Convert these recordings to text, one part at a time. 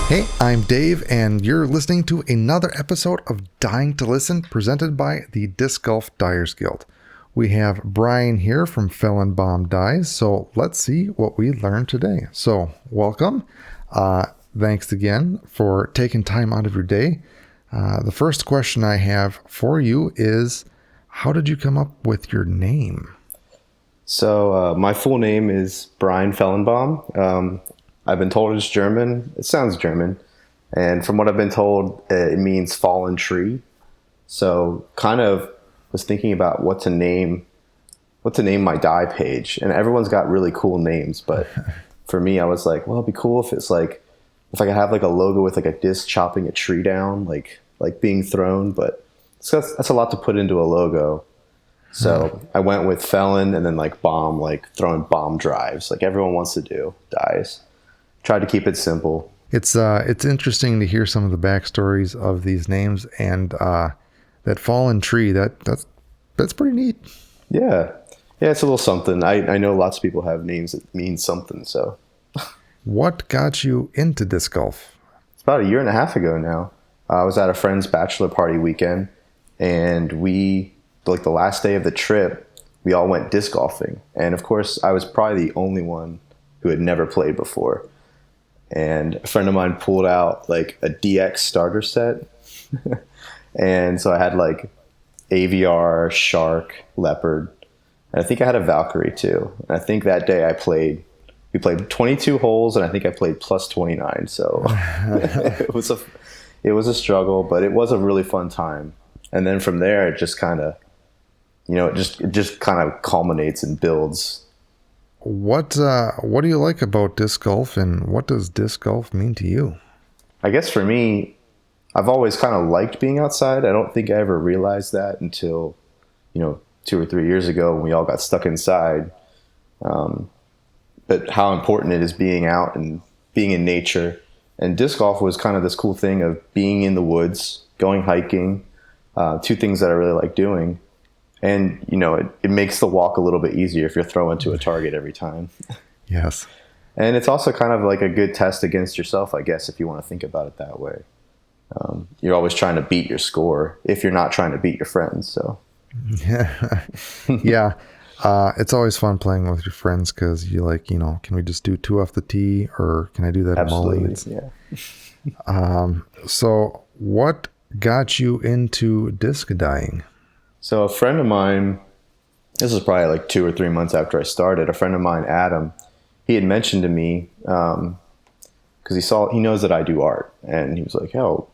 Hey, I'm Dave, and you're listening to another episode of Dying to Listen, presented by the Disc Golf Dyers Guild. We have Bryan here from Fellen Bomb Dyes, so let's see what we learned today. So, welcome. Thanks again for taking time out of your day. The first question I have for you is, how did you come up with your name? So my full name is Bryan Fellen Bomb. I've been told it's German. It sounds German. And from what I've been told, it means fallen tree. So kind of was thinking about what to name my dye page. And everyone's got really cool names. But for me, I was like, well, it'd be cool if it's like, if I could have like a logo with like a disc chopping a tree down, like being thrown. But that's a lot to put into a logo. So I went with Fellen and then like bomb, like throwing bomb drives, like everyone wants to do dyes. Tried to keep it simple. It's interesting to hear some of the backstories of these names, and that fallen tree, that's pretty neat. Yeah, it's a little something. I know lots of people have names that mean something. So, what got you into disc golf? It's about 1.5 years ago now. I was at a friend's bachelor party weekend, and we, like the last day of the trip, we all went disc golfing. And of course, I was probably the only one who had never played before. And a friend of mine pulled out like a DX starter set. And so I had like AVR, Shark, Leopard. And I think I had a Valkyrie too. And I think that day we played 22 holes, and I think I played plus 29. So it was a struggle, but it was a really fun time. And then from there, it just kind of, it just kind of culminates and builds. What do you like about disc golf, and what does disc golf mean to you? I guess for me, I've always kind of liked being outside. I don't think I ever realized that until, 2 or 3 years ago when we all got stuck inside. But how important it is being out and being in nature. And disc golf was kind of this cool thing of being in the woods, going hiking, two things that I really like doing. And, it makes the walk a little bit easier if you're throwing to a target every time. Yes. And it's also kind of like a good test against yourself, I guess, if you want to think about it that way. You're always trying to beat your score if you're not trying to beat your friends. So, yeah. It's always fun playing with your friends because you like, can we just do 2 off the tee, or can I do that? Absolutely. Yeah. So what got you into disc dyeing? So a friend of mine, this was probably like 2 or 3 months after I started, a friend of mine, Adam, he had mentioned to me, because he knows that I do art. And he was like, "Oh,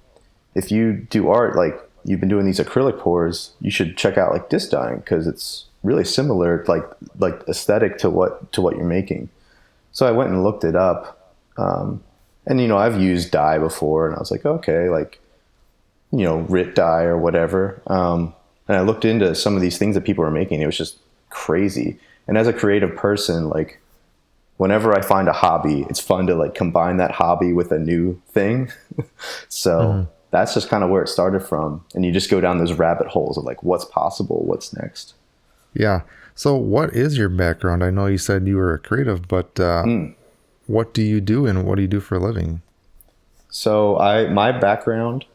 if you do art, like you've been doing these acrylic pours, you should check out like disc dyeing, because it's really similar, like aesthetic to what you're making." So I went and looked it up. And, I've used dye before, and I was like, okay, like, RIT dye or whatever. And I looked into some of these things that people were making. It was just crazy. And as a creative person, like whenever I find a hobby, it's fun to like combine that hobby with a new thing. So that's just kind of where it started from. And you just go down those rabbit holes of like, what's possible? What's next? Yeah. So what is your background? I know you said you were a creative, but what do you do, and what do you do for a living? So my background,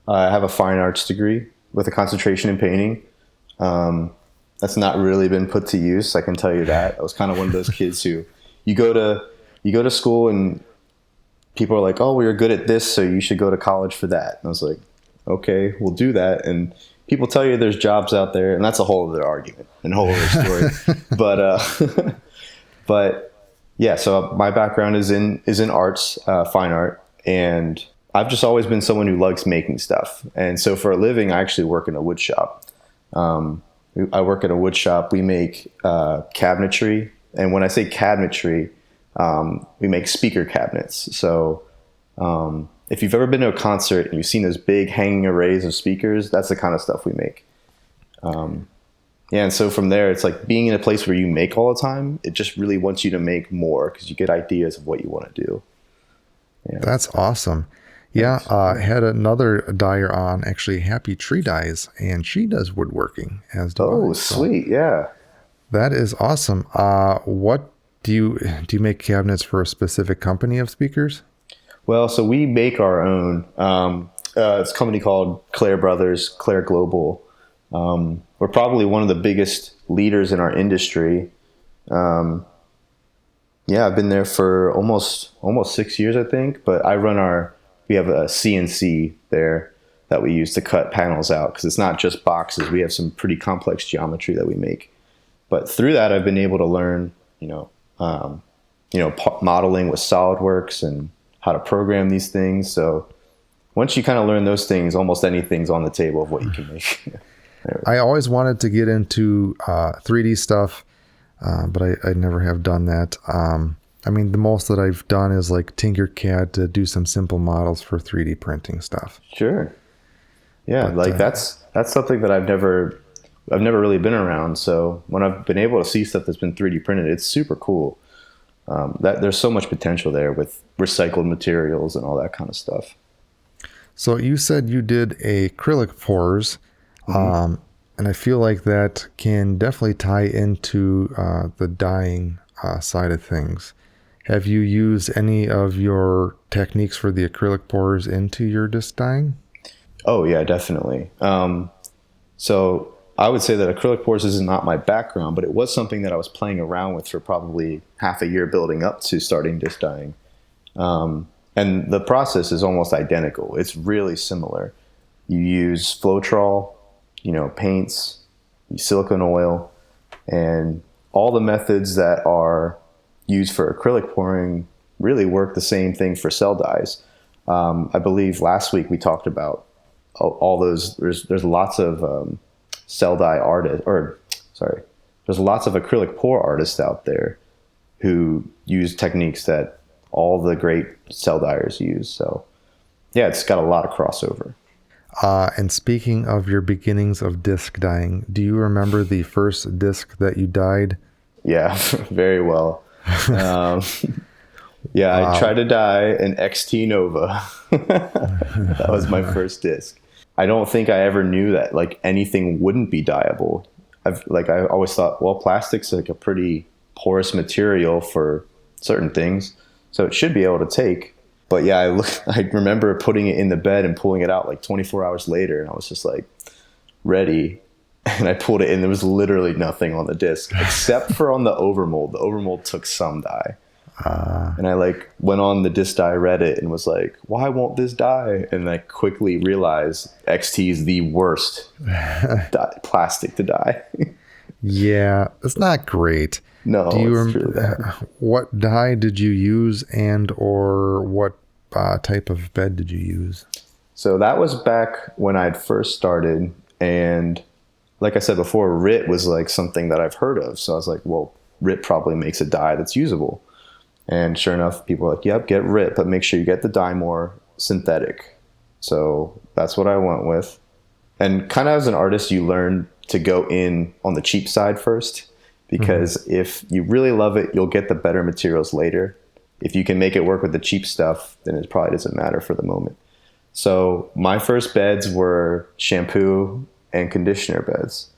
I have a fine arts degree with a concentration in painting. That's not really been put to use, I can tell you that. I was kind of one of those kids who you go to school and people are like, "Oh, well, you're good at this, so you should go to college for that." And I was like, "Okay, we'll do that." And people tell you there's jobs out there, and that's a whole other argument and a whole other story. But yeah, so my background is in arts, fine art, and I've just always been someone who likes making stuff. And so for a living, I actually work in a wood shop. I work at a wood shop. We make cabinetry. And when I say cabinetry, we make speaker cabinets. So if you've ever been to a concert and you've seen those big hanging arrays of speakers, that's the kind of stuff we make. And so from there, it's like being in a place where you make all the time, it just really wants you to make more because you get ideas of what you want to do. Yeah. That's awesome. Yeah, I had another dyer on, actually, Happy Tree Dyes, and she does woodworking as do I. Oh, sweet, yeah. That is awesome. What do you make cabinets for a specific company of speakers? Well, so we make our own. It's a company called Claire Brothers, Claire Global. We're probably one of the biggest leaders in our industry. I've been there for almost 6 years, I think. But we have a CNC there that we use to cut panels out, because it's not just boxes. We have some pretty complex geometry that we make. But through that, I've been able to learn, modeling with SolidWorks and how to program these things. So once you kind of learn those things, almost anything's on the table of what you can make. I always wanted to get into 3D stuff, but I never have done that. I mean, the most that I've done is like Tinkercad to do some simple models for 3D printing stuff. Sure. Yeah, but, that's something that I've never really been around. So when I've been able to see stuff that's been 3D printed, it's super cool. That there's so much potential there with recycled materials and all that kind of stuff. So you said you did acrylic pours, and I feel like that can definitely tie into the dyeing side of things. Have you used any of your techniques for the acrylic pours into your disc dyeing? Oh yeah, definitely. So I would say that acrylic pours is not my background, but it was something that I was playing around with for probably half a year building up to starting disc dyeing. And the process is almost identical. It's really similar. You use Floetrol, paints, silicone oil, and all the methods that are used for acrylic pouring really work the same thing for cell dyes. I believe last week we talked about all those. There's lots of cell dye artists, there's lots of acrylic pour artists out there who use techniques that all the great cell dyers use. So yeah, it's got a lot of crossover. And speaking of your beginnings of disc dyeing, do you remember the first disc that you dyed? Yeah, very well. I tried to dye an XT Nova. That was my first disc. I don't think I ever knew that like anything wouldn't be dyeable. I always thought, well, plastic's like a pretty porous material for certain things, so it should be able to take. But yeah, I remember putting it in the bed and pulling it out like 24 hours later, and I was just like ready. And I pulled it in. There was literally nothing on the disc except for on the overmold. The overmold took some dye. And I went on the disc dye Reddit and was like, why won't this dye? And I quickly realized XT is the worst plastic to dye. Yeah, it's not great. No, do you it's really bad. What dye did you use, and or what type of bed did you use? So that was back when I'd first started, and like I said before, RIT was like something that I've heard of. So I was like, well, RIT probably makes a dye that's usable. And sure enough, people were like, yep, get RIT, but make sure you get the dye more synthetic. So that's what I went with. And kind of as an artist, you learn to go in on the cheap side first, because if you really love it, you'll get the better materials later. If you can make it work with the cheap stuff, then it probably doesn't matter for the moment. So my first beds were shampoo and conditioner beds,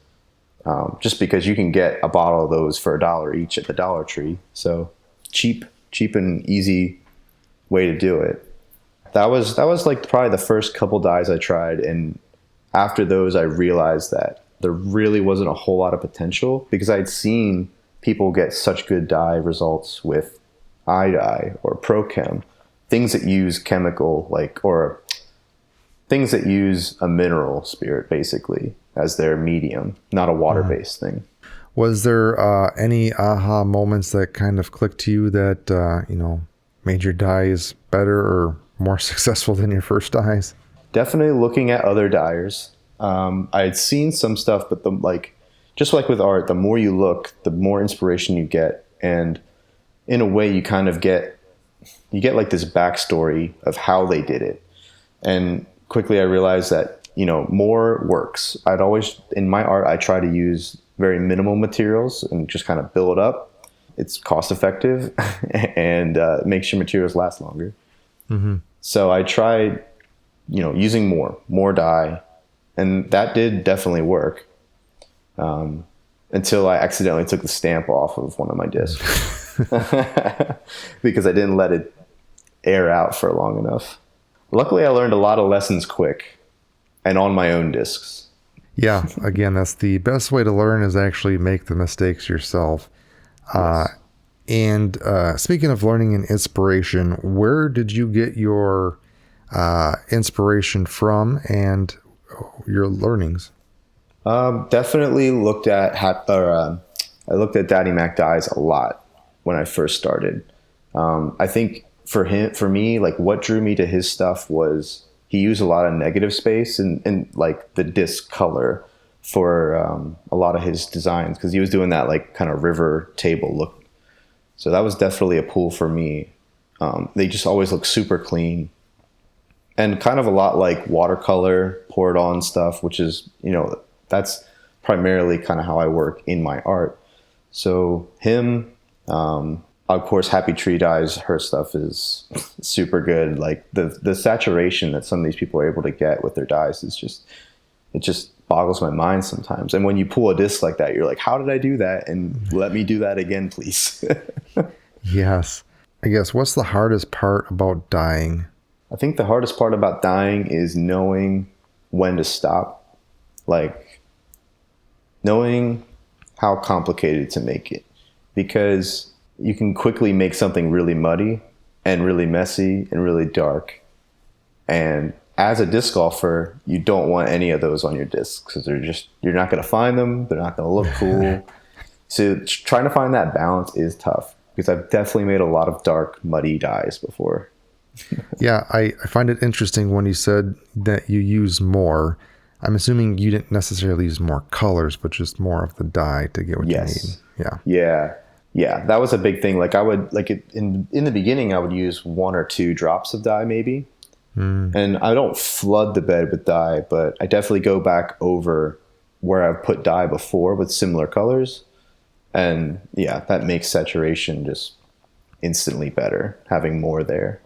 just because you can get a bottle of those for $1 each at the Dollar Tree. So cheap and easy way to do it. That was like probably the first couple dyes I tried, and after those I realized that there really wasn't a whole lot of potential, because I'd seen people get such good dye results with iDye or ProChem, things that use chemical or things that use a mineral spirit basically as their medium, not a water-based thing. Was there any aha moments that kind of clicked to you that, made your dyes better or more successful than your first dyes? Definitely looking at other dyers. I had seen some stuff, but just like with art, the more you look, the more inspiration you get. And in a way, you kind of get like this backstory of how they did it. And quickly I realized that, more works. In my art, I try to use very minimal materials and just kind of build up. It's cost effective and makes your materials last longer. Mm-hmm. So I tried, using more dye, and that did definitely work. Until I accidentally took the stamp off of one of my discs because I didn't let it air out for long enough. Luckily, I learned a lot of lessons quick and on my own discs. Yeah, again, that's the best way to learn, is actually make the mistakes yourself. Yes. And speaking of learning and inspiration, where did you get your inspiration from and your learnings? Definitely looked at I looked at Daddy Mac Dyes a lot when I first started. I think for me, like what drew me to his stuff was he used a lot of negative space and like the disc color for a lot of his designs, because he was doing that like kind of river table look. So that was definitely a pull for me. They just always look super clean and kind of a lot like watercolor poured on stuff, which is, that's primarily kind of how I work in my art. So him, of course, Happy Tree Dyes, her stuff is super good. Like the saturation that some of these people are able to get with their dyes is it just boggles my mind sometimes. And when you pull a disc like that, you're like, how did I do that? And let me do that again, please. Yes. I guess, what's the hardest part about dyeing? I think the hardest part about dyeing is knowing when to stop. Like knowing how complicated to make it, because you can quickly make something really muddy and really messy and really dark. And as a disc golfer, you don't want any of those on your discs, because you're not going to find them. They're not going to look cool. So trying to find that balance is tough, because I've definitely made a lot of dark, muddy dyes before. Yeah, I find it interesting when you said that you use more. I'm assuming you didn't necessarily use more colors, but just more of the dye to get what you need. Yeah. That was a big thing. Like I would in the beginning, I would use 1 or 2 drops of dye maybe. And I don't flood the bed with dye, but I definitely go back over where I've put dye before with similar colors. And yeah, that makes saturation just instantly better, having more there.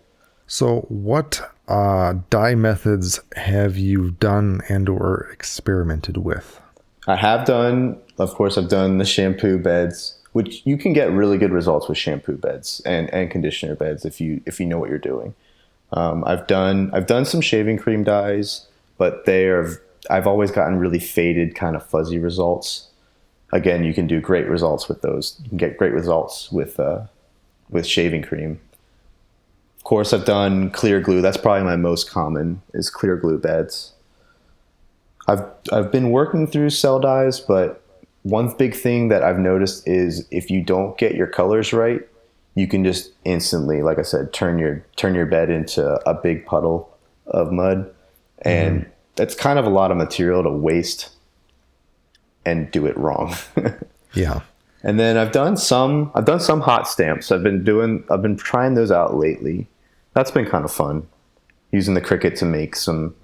So what dye methods have you done and or experimented with? I have done, of course, I've done the shampoo beds, which you can get really good results with shampoo beds and conditioner beds if you know what you're doing. I've done some shaving cream dyes, but I've always gotten really faded, kind of fuzzy results. Again, you can do great results with those. You can get great results with shaving cream. Of course, I've done clear glue. That's probably my most common, is clear glue beds. I've been working through cell dyes, but one big thing that I've noticed is if you don't get your colors right, you can just instantly, like I said, turn your bed into a big puddle of mud, and that's kind of a lot of material to waste and do it wrong. Yeah. And then I've done some hot stamps. I've been trying those out lately. That's been kind of fun, using the Cricut to make some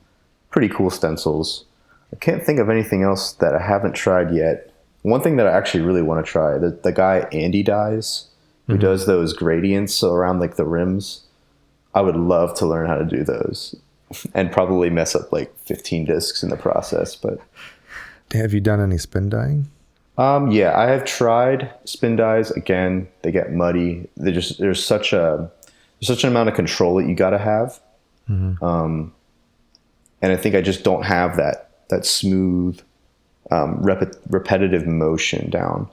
pretty cool stencils. I can't think of anything else that I haven't tried yet. One thing that I actually really want to try, the guy Andy Dyes, who does those gradients around like the rims. I would love to learn how to do those, and probably mess up like 15 discs in the process. But have you done any spin dyeing? Yeah, I have tried spin dyes. Again, they get muddy. There's such an amount of control that you got to have. And I think I just don't have that smooth, repetitive motion down.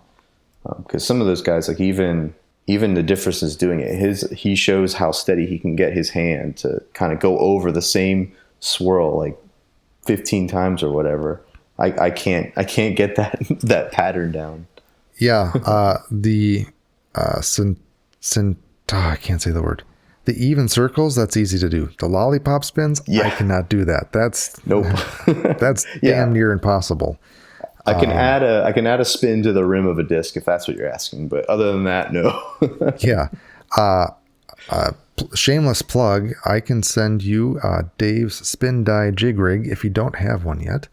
Because some of those guys, like even the differences doing it, he shows how steady he can get his hand to kind of go over the same swirl like 15 times or whatever. I can't get that pattern down. Yeah, I can't say the word. The even circles, that's easy to do. The lollipop spins, I cannot do that. That's nope. That's damn near impossible. I can add a spin to the rim of a disc if that's what you're asking, but other than that, no. Yeah. Shameless plug, I can send you Dave's spin dye jig rig if you don't have one yet.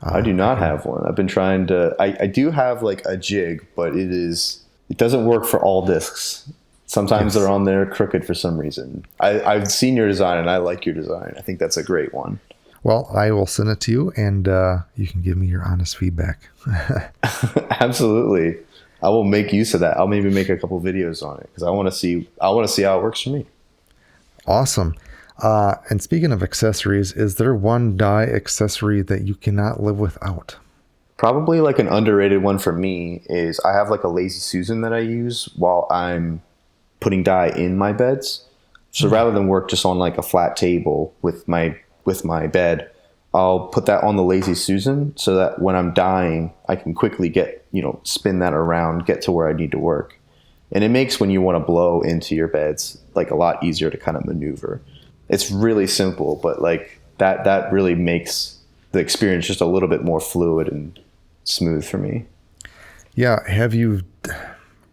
I do not have one. I've been trying to. I do have like a jig, but it doesn't work for all discs. Sometimes they're on there crooked for some reason. I've seen your design and I like your design. I think that's a great one. Well, I will send it to you, and you can give me your honest feedback. Absolutely, I will make use of that. I'll maybe make a couple videos on it because I want to see how it works for me. Awesome. And speaking of accessories, is there one dye accessory that you cannot live without? Probably like an underrated one for me is I have like a Lazy Susan that I use while I'm putting dye in my beds. So rather than work just on like a flat table with my bed, I'll put that on the Lazy Susan so that when I'm dyeing, I can quickly get, spin that around, get to where I need to work. And it makes when you want to blow into your beds like a lot easier to kind of maneuver. It's really simple, but like that really makes the experience just a little bit more fluid and smooth for me. Yeah. Have you,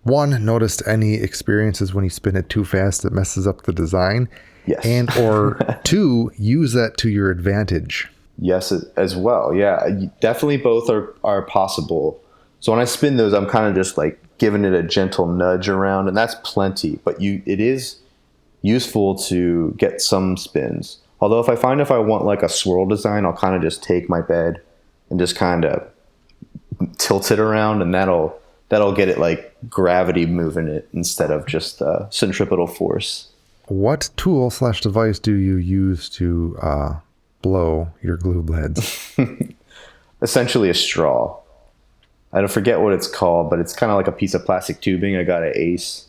one, noticed any experiences when you spin it too fast that messes up the design? Yes. And or two, use that to your advantage? Yes, as well. Yeah, definitely both are possible. So when I spin those, I'm kind of just like giving it a gentle nudge around, and that's plenty. But it is useful to get some spins. Although if I want like a swirl design, I'll kind of just take my bed and just kind of tilt it around, and that'll get it like gravity moving it instead of just centripetal force. What tool / device do you use to blow your glue beds? Essentially a straw. I don't forget what it's called, but it's kind of like a piece of plastic tubing. I got an Ace.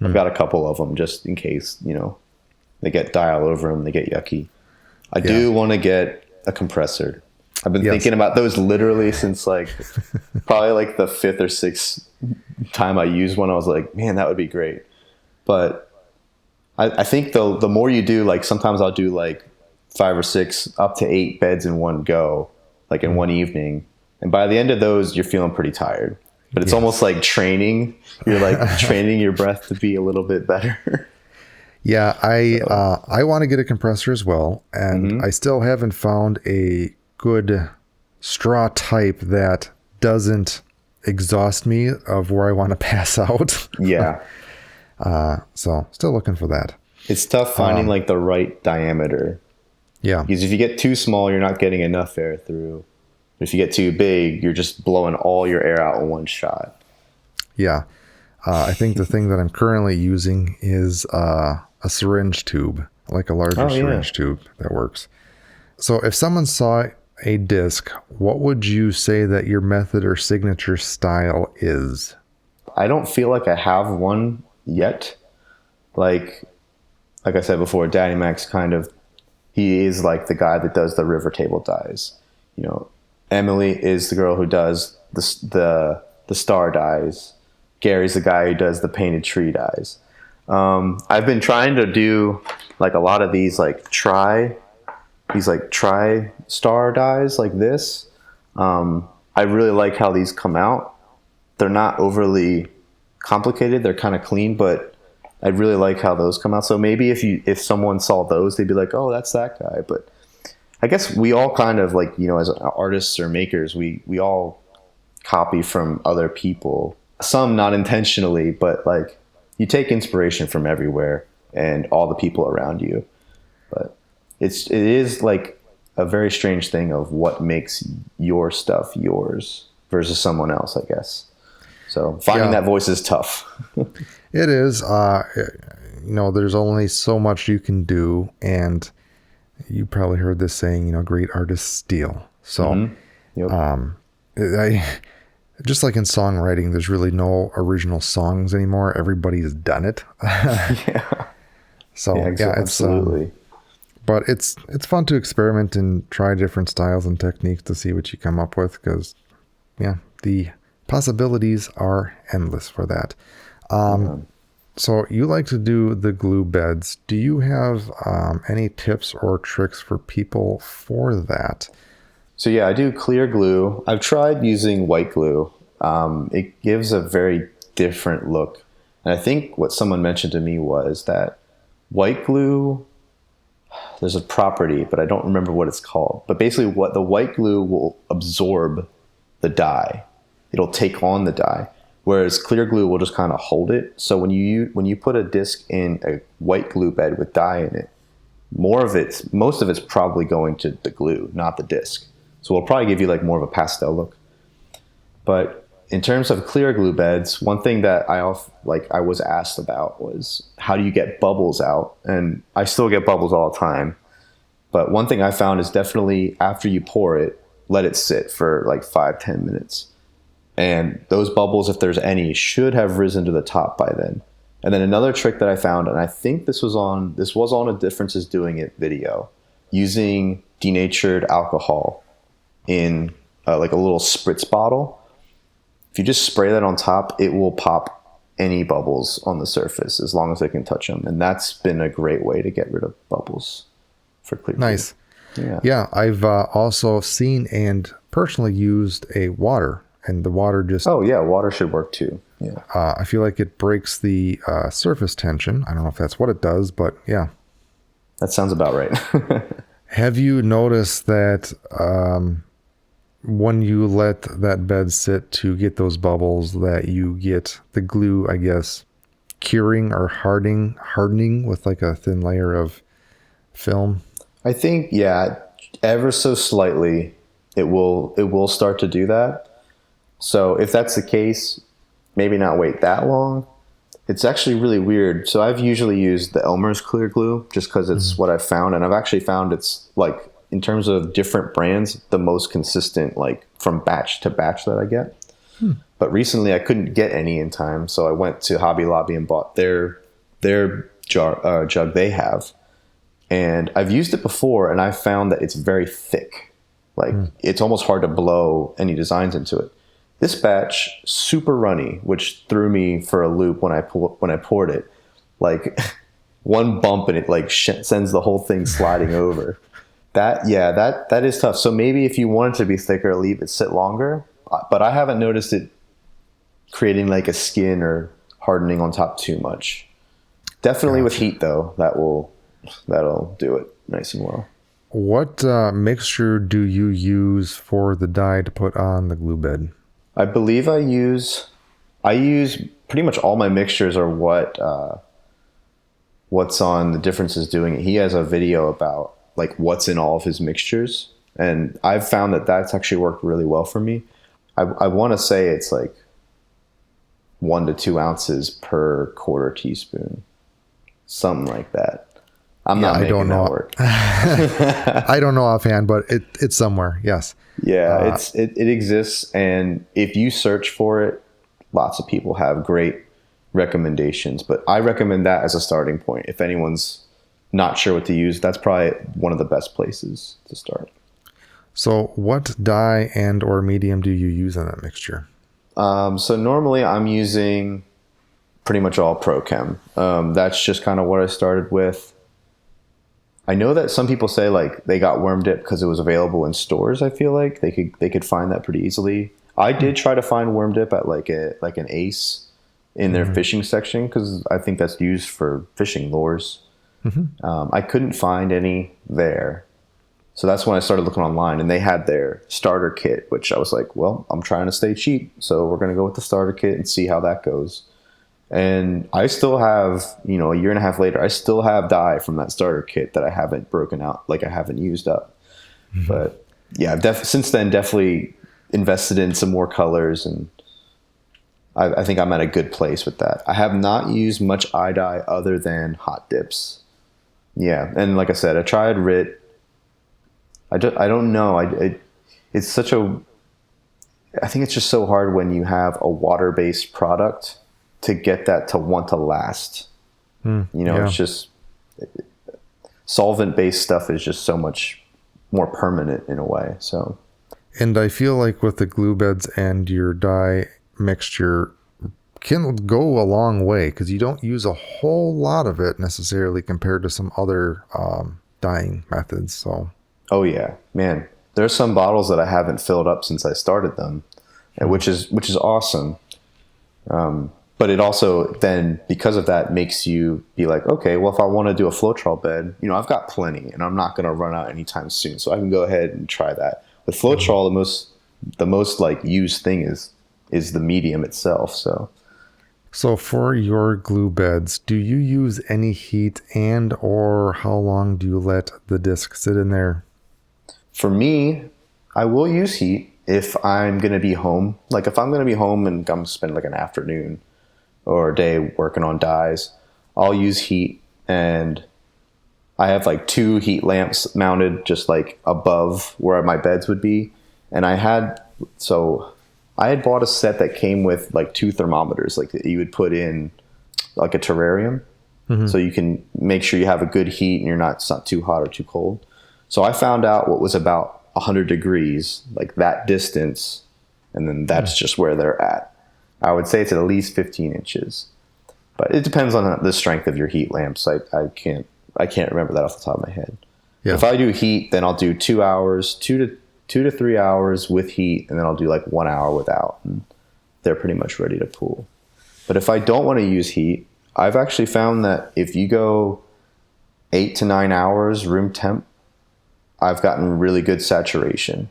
I've got a couple of them just in case, they get dye all over them, they get yucky. I do want to get a compressor. I've been thinking about those literally since like probably like the 5th or 6th time I used one. I was like, man, that would be great. But I think the more you do, like sometimes I'll do like 5 or 6 up to 8 beds in one go, like in one evening. And by the end of those, you're feeling pretty tired. But it's almost like training. You're like training your breath to be a little bit better. Yeah, I want to get a compressor as well. And I still haven't found a good straw type that doesn't exhaust me of where I want to pass out. Yeah. So still looking for that. It's tough finding like the right diameter. Yeah. Because if you get too small, you're not getting enough air through. If you get too big, you're just blowing all your air out in one shot. Yeah. I think the thing that I'm currently using is a syringe tube, like a larger syringe tube that works. So if someone saw a disc, what would you say that your method or signature style is? I don't feel like I have one yet. Like I said before, Daddy Max he is like the guy that does the river table dyes. Emily is the girl who does the star dyes. Gary's the guy who does the painted tree dyes. I've been trying to do like a lot of these tri star dyes like this. I really like how these come out. They're not overly complicated. They're kind of clean, but I really like how those come out. So maybe if someone saw those, they'd be like, oh, that's that guy. But I guess we all kind of like, as artists or makers, we all copy from other people. Some not intentionally, but like you take inspiration from everywhere and all the people around you. But it is like a very strange thing of what makes your stuff yours versus someone else, I guess. So finding that voice is tough. It is. There's only so much you can do, and you probably heard this saying, great artists steal. So, just like in songwriting, there's really no original songs anymore. Everybody's done it. Yeah. So absolutely. But it's fun to experiment and try different styles and techniques to see what you come up with, because the possibilities are endless for that. So you like to do the glue beds. Do you have any tips or tricks for people for that? So yeah, I do clear glue. I've tried using white glue. It gives a very different look. And I think what someone mentioned to me was that white glue, there's a property, but I don't remember what it's called. But basically what the white glue will absorb the dye. It'll take on the dye. Whereas clear glue will just kind of hold it. So when you put a disc in a white glue bed with dye in it, most of it's probably going to the glue, not the disc. So it'll probably give you like more of a pastel look. But in terms of clear glue beds, one thing that I was asked about was how do you get bubbles out? And I still get bubbles all the time. But one thing I found is definitely after you pour it, let it sit for like 5-10 minutes. And those bubbles, if there's any, should have risen to the top by then. And then another trick that I found, and I think this was on a Differences Doing It video, using denatured alcohol in like a little spritz bottle. If you just spray that on top, it will pop any bubbles on the surface as long as they can touch them. And that's been a great way to get rid of bubbles for clear. Nice. Yeah. I've also seen and personally used a water, and the water just... Oh, yeah. Water should work too. Yeah. I feel like it breaks the surface tension. I don't know if that's what it does, but yeah. That sounds about right. Have you noticed that when you let that bed sit to get those bubbles, that you get the glue, I guess, curing or hardening with like a thin layer of film? I think, yeah, ever so slightly, it will start to do that. So if that's the case, maybe not wait that long. It's actually really weird. So I've usually used the Elmer's clear glue just because it's what I've found. And I've actually found it's like, in terms of different brands, the most consistent, like from batch to batch that I get. But recently I couldn't get any in time. So I went to Hobby Lobby and bought their jug they have. And I've used it before and I found that it's very thick. Like it's almost hard to blow any designs into it. This batch, super runny, which threw me for a loop when I poured it. Like one bump and it like sends the whole thing sliding over. That is tough. So maybe if you want it to be thicker, leave it sit longer. But I haven't noticed it creating like a skin or hardening on top too much. Definitely with heat though, that'll do it nice and well. What mixture do you use for the dye to put on the glue bed? I believe I use pretty much all my mixtures are what's on the Differences Doing It. He has a video about like what's in all of his mixtures. And I've found that that's actually worked really well for me. I want to say it's like 1 to 2 ounces per quarter teaspoon, something like that. I'm not making that work. I don't know offhand, but it's somewhere. Yes. Yeah, it exists. And if you search for it, lots of people have great recommendations, but I recommend that as a starting point. If anyone's not sure what to use, that's probably one of the best places to start. So what dye and or medium do you use in that mixture? So normally I'm using pretty much all Pro Chem. That's just kind of what I started with. I know that some people say like they got Worm Dip because it was available in stores. I feel like they could find that pretty easily. I did try to find Worm Dip at like an Ace in their fishing section because I think that's used for fishing lures. I couldn't find any there. So that's when I started looking online and they had their starter kit, which I was like, well, I'm trying to stay cheap. So we're going to go with the starter kit and see how that goes. And I still have, a year and a half later, I still have dye from that starter kit that I haven't broken out, like I haven't used up. But yeah, since then, definitely invested in some more colors and I think I'm at a good place with that. I have not used much eye dye other than hot dips. Yeah, and like I said, I tried RIT. I don't know. It's such a... I think it's just so hard when you have a water-based product to get that to want to last. It's just... Solvent-based stuff is just so much more permanent in a way, so... And I feel like with the glue beds and your dye mixture can go a long way because you don't use a whole lot of it necessarily compared to some other dyeing methods. So, oh yeah, man, there's some bottles that I haven't filled up since I started them, which is awesome. But it also then, because of that, makes you be like, okay, well, if I want to do a Floetrol bed, I've got plenty, and I'm not going to run out anytime soon, so I can go ahead and try that. With Floetrol, the most like used thing is the medium itself. So for your glue beds, do you use any heat and or how long do you let the disc sit in there? For me, I will use heat. if I'm going to be home, like if I'm going to be home and I'm spend like an afternoon or a day working on dyes, I'll use heat, and I have like 2 heat lamps mounted just like above where my beds would be. And I had bought a set that came with like 2 thermometers, like that you would put in like a terrarium. So you can make sure you have a good heat and it's not too hot or too cold. So I found out what was about 100 degrees, like that distance, and then that's just where they're at. I would say it's at least 15 inches, but it depends on the strength of your heat lamps. I can't remember that off the top of my head. Yeah. If I do heat, then I'll do 2 hours, 2 to 3 hours with heat, and then I'll do like 1 hour without, and they're pretty much ready to pool. But if I don't want to use heat, I've actually found that if you go 8 to 9 hours room temp, I've gotten really good saturation.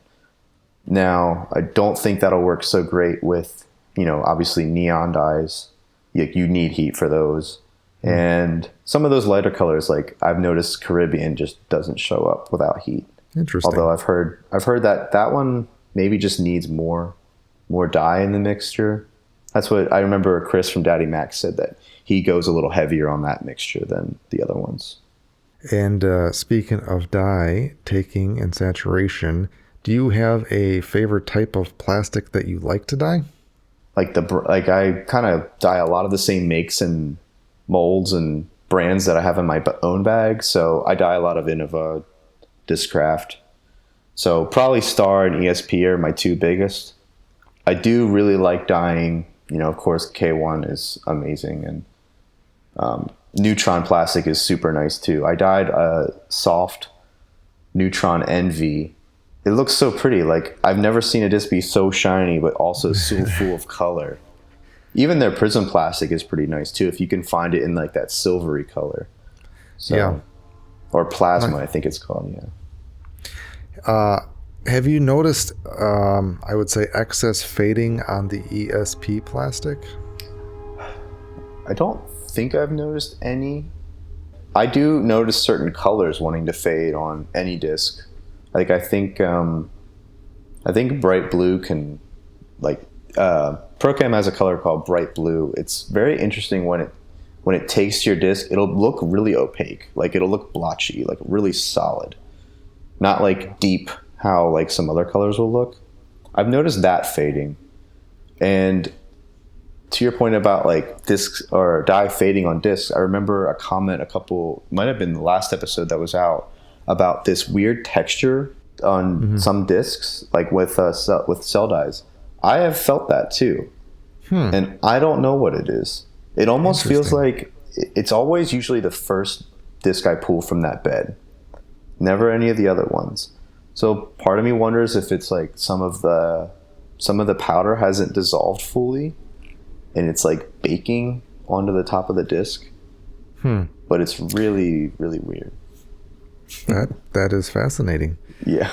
Now, I don't think that'll work so great with, obviously neon dyes. You need heat for those. And some of those lighter colors, like I've noticed Caribbean just doesn't show up without heat. Interesting. Although I've heard that one maybe just needs more dye in the mixture. That's what I remember. Chris from Daddy Max said that he goes a little heavier on that mixture than the other ones. And speaking of dye taking and saturation, do you have a favorite type of plastic that you like to dye? Like I kind of dye a lot of the same makes and molds and brands that I have in my own bag. So I dye a lot of Innova, Discraft. So probably Star and ESP are my 2 biggest. I do really like dyeing. Of course, K1 is amazing, and Neutron plastic is super nice too. I dyed a soft Neutron Envy. It looks so pretty. Like I've never seen a disc be so shiny, but also so full of color. Even their Prism plastic is pretty nice too, if you can find it in like that silvery color. So, yeah. Or plasma, I think it's called. Yeah. Have you noticed, I would say, excess fading on the ESP plastic? I don't think I've noticed any. I do notice certain colors wanting to fade on any disc. Like I think bright blue can, like Procam has a color called bright blue. It's very interesting when it takes your disc, it'll look really opaque. Like it'll look blotchy, like really solid, not like deep how like some other colors will look. I've noticed that fading. And to your point about like discs or dye fading on discs, I remember a comment might have been the last episode that was out, about this weird texture on some discs, like with cell dyes. I have felt that too. And I don't know what it is. It almost feels like it's always usually the first disc I pull from that bed, never any of the other ones. So part of me wonders if it's like some of the powder hasn't dissolved fully, and it's like baking onto the top of the disc. But it's really, really weird. That is fascinating. Yeah.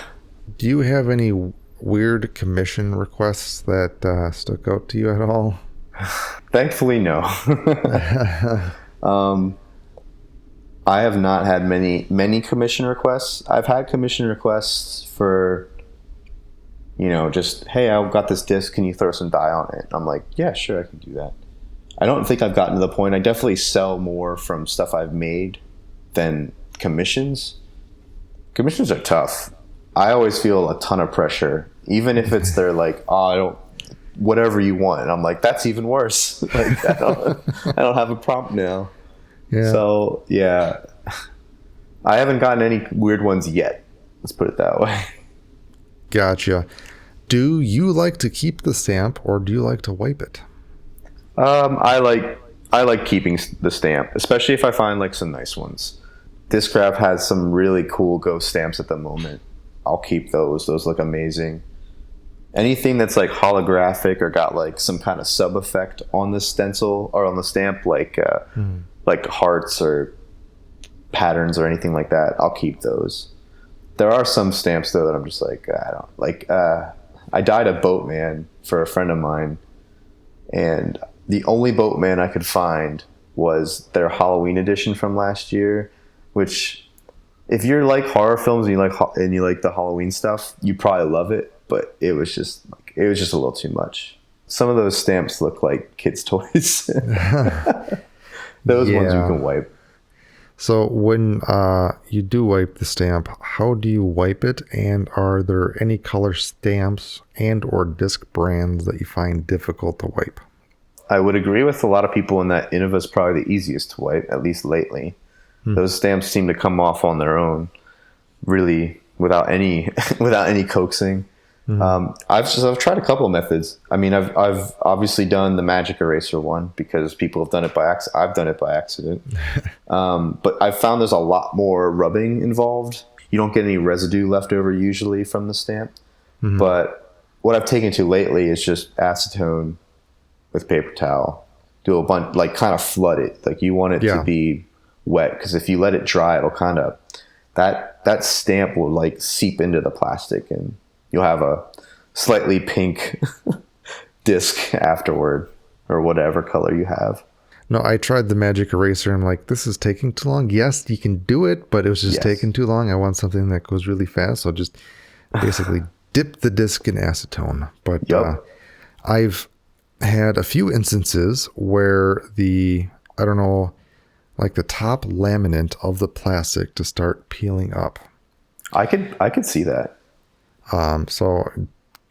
Do you have any weird commission requests that stuck out to you at all? Thankfully, no. I have not had many commission requests. I've had commission requests for, just, hey, I've got this disc, can you throw some dye on it? I'm like, yeah, sure, I can do that. I don't think I've gotten to the point. I definitely sell more from stuff I've made than commissions. Commissions are tough. I always feel a ton of pressure, even if they're like, whatever you want. And I'm like, that's even worse. Like, I don't have a prompt now. Yeah. So yeah, I haven't gotten any weird ones yet. Let's put it that way. Gotcha. Do you like to keep the stamp, or do you like to wipe it? I like keeping the stamp, especially if I find like some nice ones. Discraft has some really cool ghost stamps at the moment. I'll keep those. Those look amazing. Anything that's like holographic or got like some kind of sub effect on the stencil or on the stamp, like hearts or patterns or anything like that, I'll keep those. There are some stamps though that I'm just like, I don't like. I dyed a boatman for a friend of mine, and the only boatman I could find was their Halloween edition from last year, which, if you're like horror films and you like the Halloween stuff, you probably love it. but it was just a little too much. Some of those stamps look like kids' toys. Those ones you can wipe. So when you do wipe the stamp, how do you wipe it? And are there any color stamps and or disc brands that you find difficult to wipe? I would agree with a lot of people in that Innova is probably the easiest to wipe, at least lately. Those stamps seem to come off on their own, really, without any coaxing. I've tried a couple of methods. I mean, I've obviously done the magic eraser one because people have done it by accident. I've done it by accident. But I've found there's a lot more rubbing involved. You don't get any residue left over usually from the stamp. But what I've taken to lately is just acetone with paper towel. Do a bunch, like kind of flood it. Like you want it to be wet, because if you let it dry, it'll kind of, that stamp will like seep into the plastic and you'll have a slightly pink disc afterward, or whatever color you have. No, I tried the magic eraser. I'm like, this is taking too long. Yes, you can do it, but it was just taking too long. I want something that goes really fast. So just basically dip the disc in acetone. But I've had a few instances where I don't know, like the top laminate of the plastic to start peeling up. I could see that. So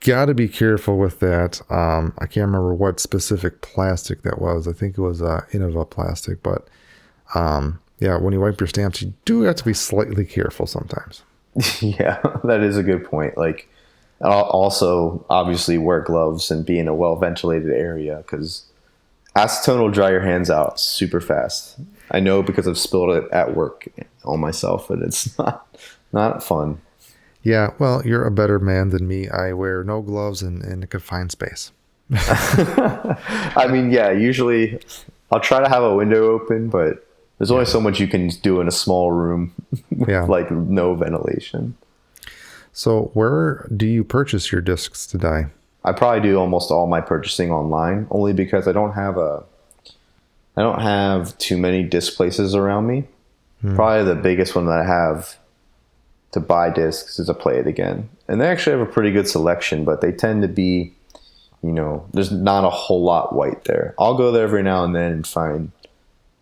got to be careful with that. I can't remember what specific plastic that was. I think it was Innova plastic, but when you wipe your stamps, you do have to be slightly careful sometimes. Yeah, that is a good point. Like, also obviously wear gloves and be in a well ventilated area, because acetone will dry your hands out super fast. I know because I've spilled it at work on myself, and it's not fun. Yeah, well, you're a better man than me. I wear no gloves in a confined space. I mean, yeah, usually I'll try to have a window open, but there's only so much you can do in a small room with like no ventilation. So where do you purchase your discs to dye? I probably do almost all my purchasing online, only because I don't have too many disc places around me. Probably the biggest one that I have to buy discs is a Play It Again. And they actually have a pretty good selection, but they tend to be, there's not a whole lot white there. I'll go there every now and then and find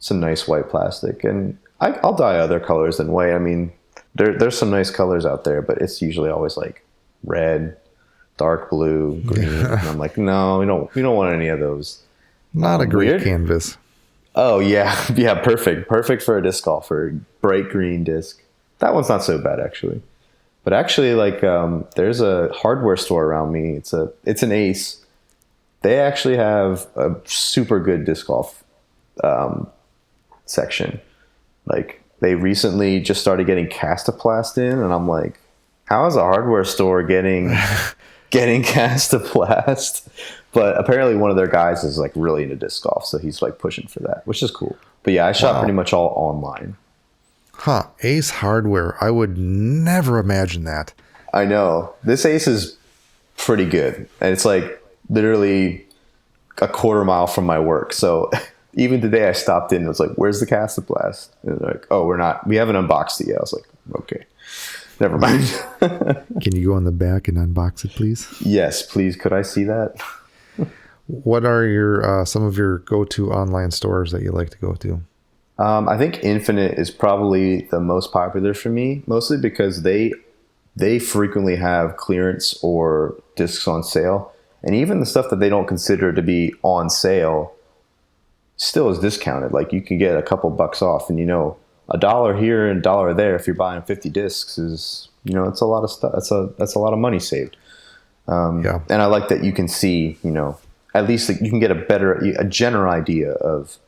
some nice white plastic. And I'll dye other colors than white. I mean, there's some nice colors out there, but it's usually always like red, dark blue, green. And I'm like, no, we don't want any of those. Not a great canvas. Oh yeah. Yeah. Perfect for a disc golfer. Bright green disc. That one's not so bad actually. But actually, like, there's a hardware store around me. It's an Ace. They actually have a super good disc golf section. Like, they recently just started getting Castoplast in, and I'm like, how is a hardware store getting Castoplast? But apparently one of their guys is like really into disc golf, so he's like pushing for that, which is cool. But yeah, I shop pretty much all online. Huh, Ace Hardware. I would never imagine that. I know. This Ace is pretty good. And it's like literally a quarter mile from my work. So even today I stopped in and was like, where's the Castoplast? And they're like, oh, we haven't unboxed it yet. I was like, okay, never mind. Can you go on the back and unbox it, please? Yes, please. Could I see that? What are your some of your go-to online stores that you like to go to? I think Infinite is probably the most popular for me, mostly because they frequently have clearance or discs on sale. And even the stuff that they don't consider to be on sale still is discounted. Like, you can get a couple bucks off, and $1 here and $1 there if you're buying 50 discs is, it's a lot of stuff. That's a lot of money saved. And I like that you can see, at least you can get a general idea of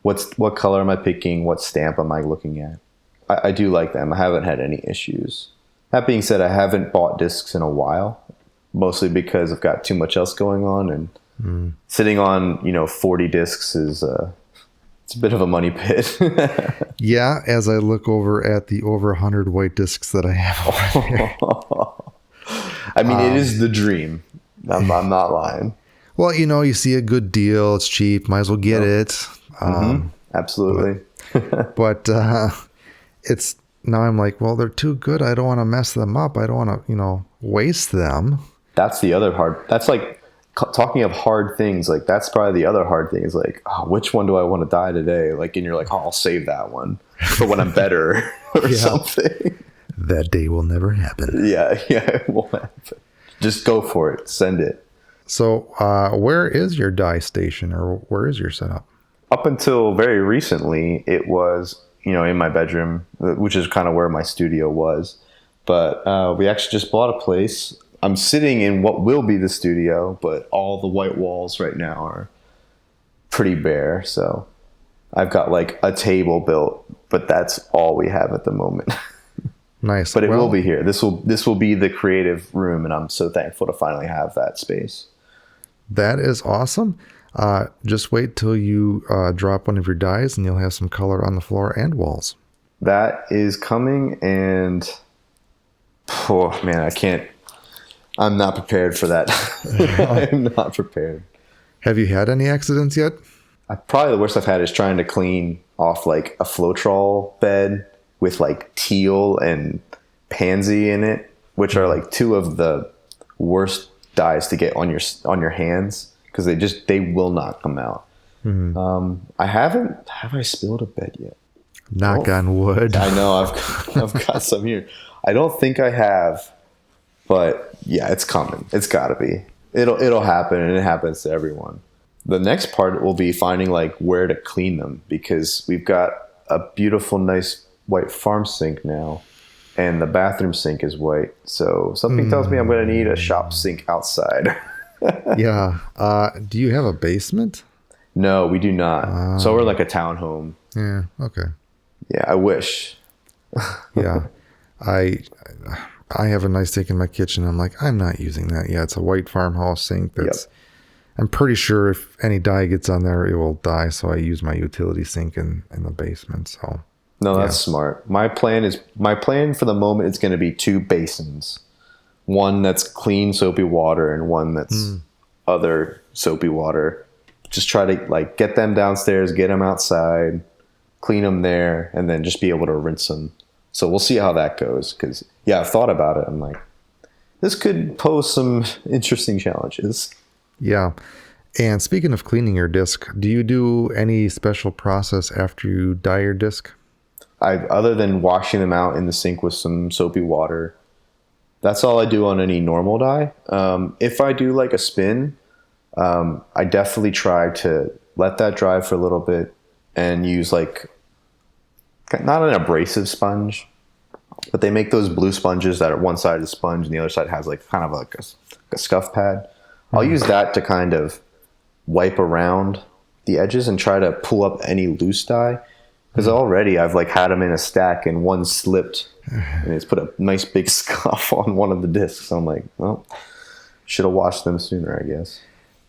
what color am I picking, what stamp am I looking at. I do like them. I haven't had any issues. That being said, I haven't bought discs in a while, mostly because I've got too much else going on, and sitting on 40 discs is it's a bit of a money pit. Yeah, as I look over at the over 100 white discs that I have over here. I mean, it is the dream. I'm not lying. Well, you see a good deal. It's cheap. Might as well get it. Absolutely. But it's now I'm like, well, they're too good. I don't want to mess them up. I don't want to, waste them. That's the other hard. That's like talking of hard things. Like that's probably the other hard thing is like, oh, which one do I want to dye today? Like, and you're like, oh, I'll save that one for when I'm better or something. That day will never happen. Yeah, it won't happen. Just go for it. Send it. So, where is your dye station, or where is your setup? Up until very recently, it was, in my bedroom, which is kind of where my studio was. But we actually just bought a place. I'm sitting in what will be the studio, but all the white walls right now are pretty bare. So I've got like a table built, but that's all we have at the moment. Nice. But it will be here. This will be the creative room, and I'm so thankful to finally have that space. That is awesome. Just wait till you drop one of your dyes, and you'll have some color on the floor and walls. That is coming, and oh man, I'm not prepared for that. I'm not prepared. Have you had any accidents yet? Probably the worst I've had is trying to clean off like a Floetrol bed with like teal and pansy in it, which are like two of the worst dyes to get on your hands because they will not come out. Mm-hmm. Have I spilled a bed yet? Knock on wood. I know I've got some here. I don't think I have, but yeah, it's coming. It's gotta be. It'll happen, and it happens to everyone. The next part will be finding like where to clean them, because we've got a beautiful, nice white farm sink now, and the bathroom sink is white. So something tells me I'm going to need a shop sink outside. Yeah. Do you have a basement? No, we do not. So we're like a townhome. Yeah. Okay. Yeah, I wish. Yeah. I have a nice sink in my kitchen. I'm like, I'm not using that yet. It's a white farmhouse sink that's... Yep. I'm pretty sure if any dye gets on there, it will die. So I use my utility sink in the basement. So no, that's smart. My plan for the moment is going to be 2 basins. One that's clean soapy water and one that's other soapy water. Just try to like get them downstairs, get them outside, clean them there, and then just be able to rinse them. So we'll see how that goes. Because yeah, I've thought about it. I'm like, this could pose some interesting challenges. Yeah. And speaking of cleaning your disc, do you do any special process after you dye your disc? Other than washing them out in the sink with some soapy water, that's all I do on any normal dye. If I do like a spin, I definitely try to let that dry for a little bit and use like, not an abrasive sponge, but they make those blue sponges that are one side of the sponge and the other side has like kind of like a scuff pad. I'll use that to kind of wipe around the edges and try to pull up any loose dye. Because already I've like had them in a stack and one slipped and it's put a nice big scuff on one of the discs. So I'm like, well, should have washed them sooner, I guess.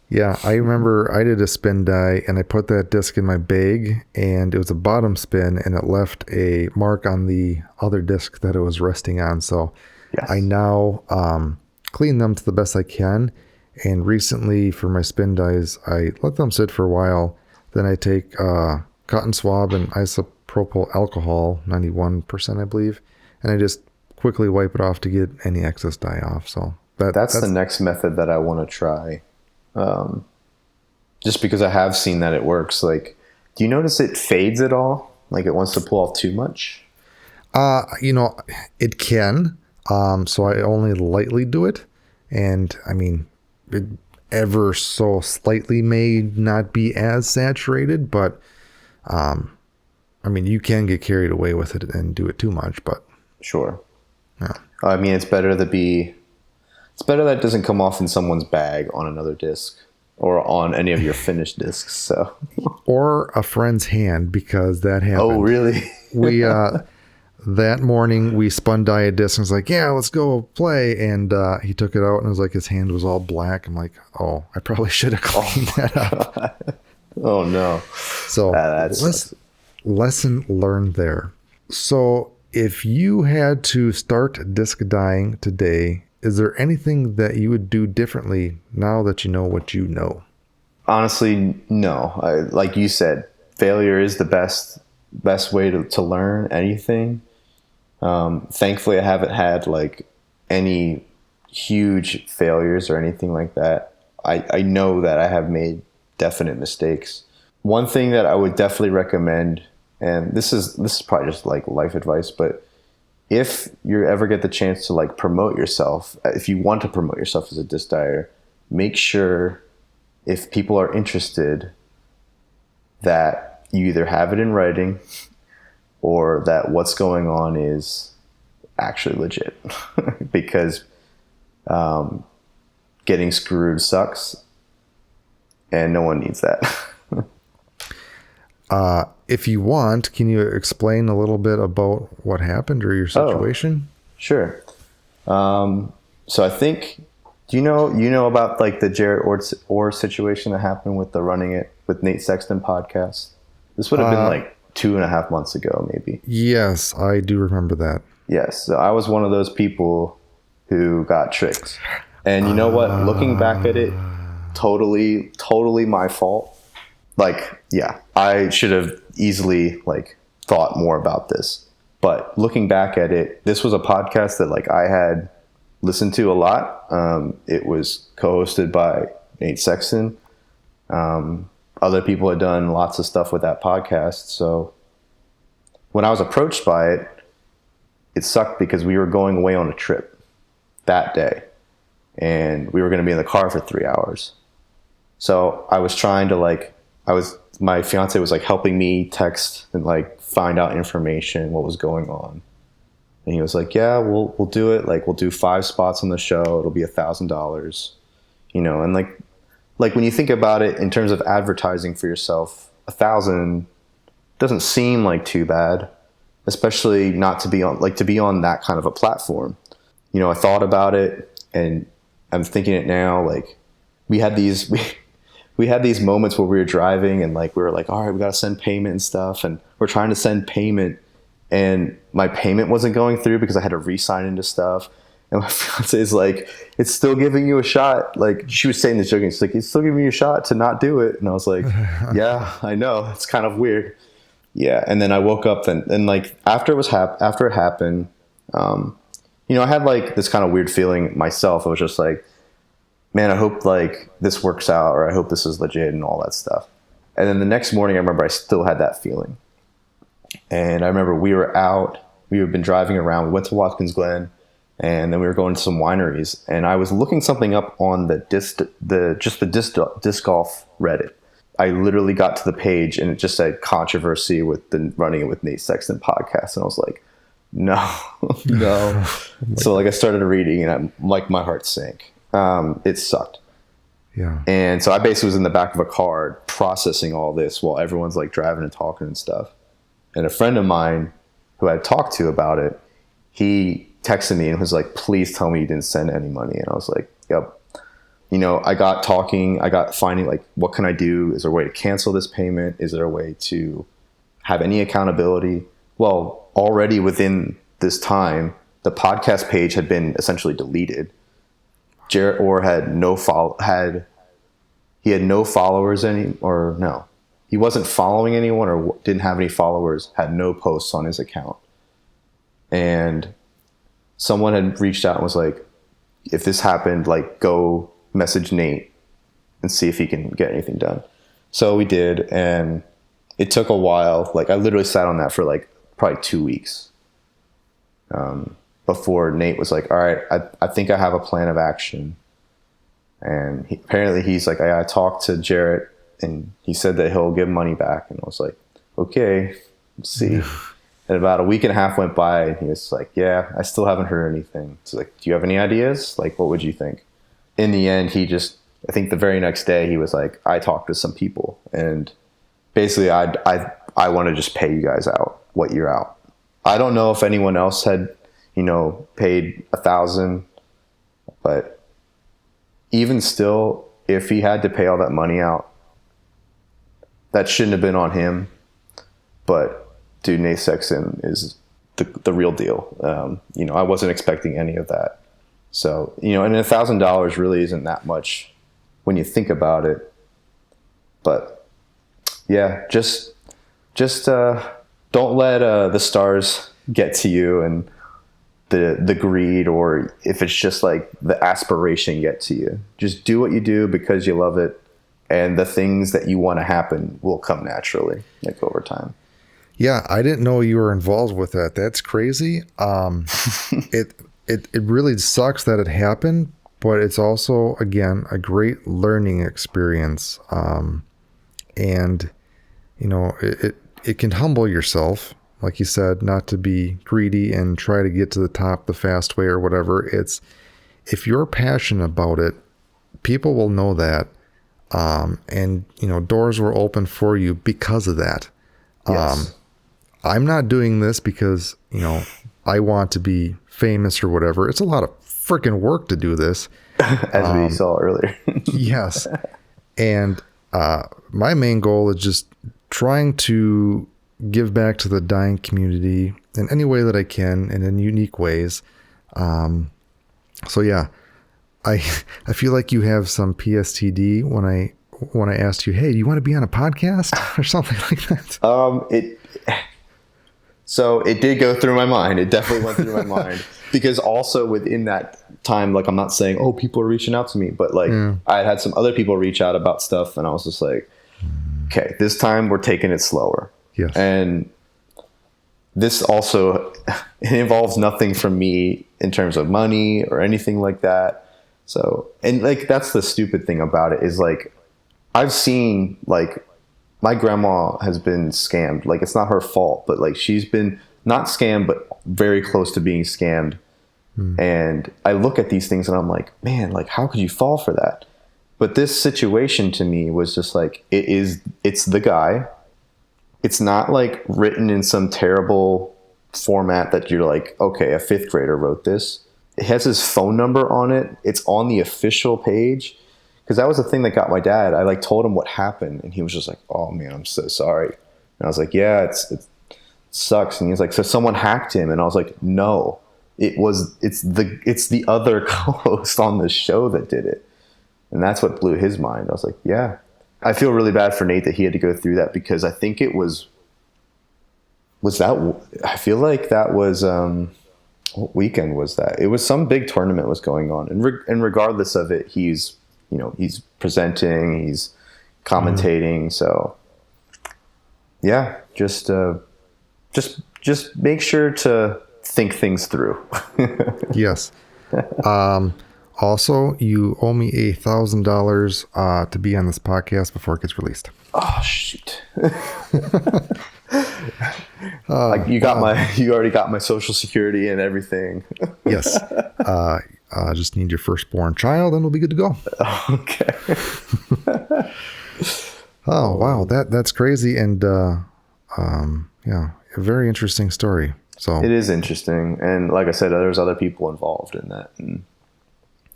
Yeah, I remember I did a spin dye and I put that disc in my bag, and it was a bottom spin and it left a mark on the other disc that it was resting on. So yes. I now clean them to the best I can. And recently for my spin dyes, I let them sit for a while. Then I take cotton swab and isopropyl alcohol, 91%, I believe. And I just quickly wipe it off to get any excess dye off. So that's the next method that I want to try. Just because I have seen that it works. Like, do you notice it fades at all? Like it wants to pull off too much? It can. So I only lightly do it. And I mean, it ever so slightly may not be as saturated, but I mean, you can get carried away with it and do it too much, but sure. Yeah. I mean, it's better that it doesn't come off in someone's bag on another disc or on any of your finished discs. So, or a friend's hand, because that happened. Oh, really? We that morning we spun dye a disc and was like, yeah, let's go play. And he took it out and it was like his hand was all black. I'm like, oh, I probably should have cleaned that up. Oh no. So lesson learned there. So if you had to start disc dyeing today, is there anything that you would do differently now that you know what you know? Honestly, no. Like you said, failure is the best way to learn anything. Thankfully, I haven't had like any huge failures or anything like that. I know that I have made definite mistakes. One thing that I would definitely recommend, and this is probably just like life advice, but if you ever get the chance to like promote yourself, if you want to promote yourself as a disc dyer, make sure if people are interested that you either have it in writing or that what's going on is actually legit. Because getting screwed sucks and no one needs that. If you want, can you explain a little bit about what happened or your situation? Sure. So I think, do you know about like the Jarrett Orr situation that happened with the Running It with Nate Sexton podcast? This would have been like 2.5 months ago, maybe. Yes, I do remember that. Yes. So I was one of those people who got tricked. And you know what? Looking back at it, totally my fault. Like, yeah, I should have easily like thought more about this. But looking back at it, this was a podcast that like I had listened to a lot. It was co-hosted by Nate Sexton. Other people had done lots of stuff with that podcast. So when I was approached by it, it sucked because we were going away on a trip that day. And we were going to be in the car for 3 hours. So I was trying to my fiance was like helping me text and like find out information, what was going on. And he was like, yeah, we'll do it. Like, we'll do 5 spots on the show. It'll be $1,000, and like when you think about it in terms of advertising for yourself, 1,000 doesn't seem like too bad, especially not to be on that kind of a platform. I thought about it and I'm thinking it now, like we had these moments where we were driving and like we were like, all right, we got to send payment and stuff, and we're trying to send payment and my payment wasn't going through because I had to re-sign into stuff. And my fiance is like, it's still giving you a shot. Like, she was saying this joking, she's like, it's still giving you a shot to not do it. And I was like, yeah, I know, it's kind of weird. Yeah. And then I woke up and like after it happened, I had like this kind of weird feeling myself. I was just like, man, I hope like this works out, or I hope this is legit and all that stuff. And then the next morning, I remember I still had that feeling. And I remember we had been driving around. We went to Watkins Glen, and then we were going to some wineries. And I was looking something up on the disc golf Reddit. I literally got to the page and it just said controversy with the Running It with Nate Sexton podcast. And I was like, no. So like I started reading and my heart sank. It sucked. Yeah. And so I basically was in the back of a car processing all this while everyone's like driving and talking and stuff. And a friend of mine who I talked to about it, he texted me and was like, please tell me you didn't send any money. And I was like, yep. I got finding like, what can I do? Is there a way to cancel this payment? Is there a way to have any accountability? Well, already within this time, the podcast page had been essentially deleted. Jarrett Orr had no followers he wasn't following anyone or didn't have any followers, had no posts on his account. And someone had reached out and was like, if this happened, like go message Nate and see if he can get anything done. So we did, and it took a while. Like I literally sat on that for like probably 2 weeks. Before Nate was like, all right, I think I have a plan of action. And apparently he's like, I talked to Jarrett and he said that he'll give money back. And I was like, okay, let's see. And about a week and a half went by and he was like, yeah, I still haven't heard anything. So like, do you have any ideas? Like, what would you think? In the end, I think the very next day he was like, I talked to some people and basically I want to just pay you guys out what you're out. I don't know if anyone else had, paid 1,000, but even still, if he had to pay all that money out, that shouldn't have been on him. But dude, Nate Sexton is the real deal. I wasn't expecting any of that. So, and $1,000 really isn't that much when you think about it. But yeah, just don't let the stars get to you and the greed, or if it's just like the aspiration get to you. Just do what you do because you love it, and the things that you want to happen will come naturally, like over time. Yeah, I didn't know you were involved with that. That's crazy. It really sucks that it happened, but it's also, again, a great learning experience. And you know, it can humble yourself, like you said, not to be greedy and try to get to the top the fast way or whatever. It's, if you're passionate about it, people will know that. And you know, doors will open for you because of that. Yes. I'm not doing this because, you know, I want to be famous or whatever. It's a lot of freaking work to do this. As we saw earlier. Yes. And my main goal is just trying to give back to the dyeing community in any way that I can and in unique ways. So yeah, I feel like you have some PSTD when I asked you, hey, do you want to be on a podcast or something like that? So it did go through my mind. It definitely went through my mind, because also within that time, like, I'm not saying, oh, people are reaching out to me, but like I had some other people reach out about stuff, and I was just like, okay, this time we're taking it slower. Yes. And this also, it involves nothing from me in terms of money or anything like that. So, and like, that's the stupid thing about it, is like, I've seen, like, my grandma has been scammed. Like, it's not her fault, but like, she's been not scammed, but very close to being scammed. And I look at these things and I'm like, man, like, how could you fall for that? But this situation to me was just like, it's the guy. It's not like written in some terrible format that you're like, okay, a fifth grader wrote this. It has his phone number on it. It's on the official page. Because that was the thing that got my dad. I like told him what happened, and he was just like, "Oh man, I'm so sorry." And I was like, "Yeah, it sucks." And he was like, "So someone hacked him?" And I was like, "No, it's the other co-host on the show that did it." And that's what blew his mind. I was like, "Yeah." I feel really bad for Nate that he had to go through that, because I think it was that. I feel like that was what weekend was that? It was some big tournament was going on, and regardless of it, he's presenting, he's commentating. So yeah, just make sure to think things through. Yes. Also, you owe me $1,000 to be on this podcast before it gets released. Oh shoot. You already got my social security and everything. Yes. Just need your firstborn child and we'll be good to go. Okay. Oh, wow. That's crazy. And, yeah, a very interesting story. So it is interesting. And like I said, there's other people involved in that. And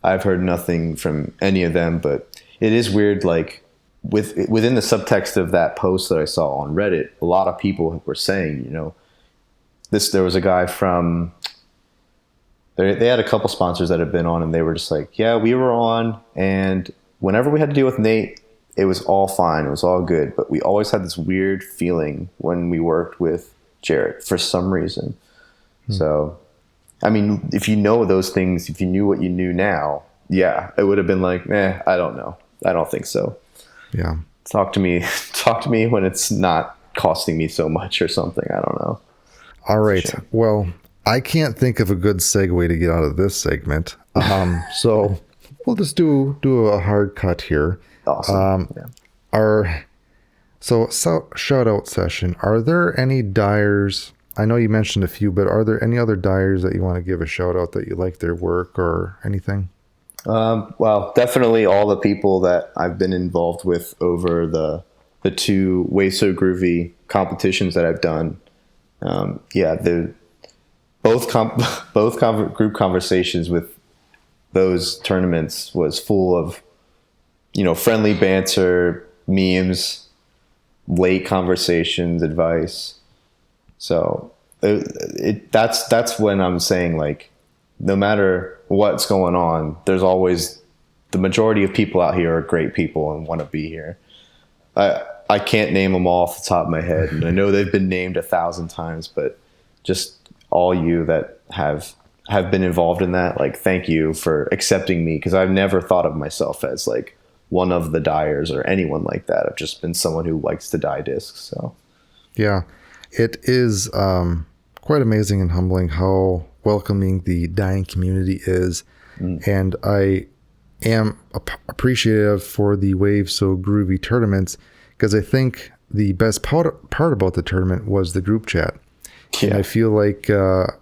I've heard nothing from any of them, but it is weird. Like within the subtext of that post that I saw on Reddit, a lot of people were saying, there was a guy from, they had a couple sponsors that had been on, and they were just like, yeah, we were on, and whenever we had to deal with Nate, it was all fine. It was all good. But we always had this weird feeling when we worked with Jarrett for some reason. So, I mean, if you know those things, if you knew what you knew now, yeah, it would have been like, I don't know. I don't think so. Yeah. Talk to me when it's not costing me so much or something. I don't know. All right. Well, I can't think of a good segue to get out of this segment. So we'll just do a hard cut here. Awesome. So shout out session. Are there any dyers? I know you mentioned a few, but are there any other dyers that you want to give a shout out that you like their work or anything? Well, definitely all the people that I've been involved with over the two Way So Groovy competitions that I've done. Both group conversations with those tournaments was full of, friendly banter, memes, late conversations, advice. So that's when I'm saying, like, no matter what's going on, there's always the majority of people out here are great people and want to be here. I can't name them all off the top of my head, and I know they've been named 1,000 times, but just all you that have have been involved in that, like, thank you for accepting me, because I've never thought of myself as like one of the dyers or anyone like that. I've just been someone who likes to dye discs. So Yeah, it is quite amazing and humbling how welcoming the dyeing community is. And I am appreciative for the Wave So Groovy tournaments, because I think the best part about the tournament was the group chat. yeah. And I feel like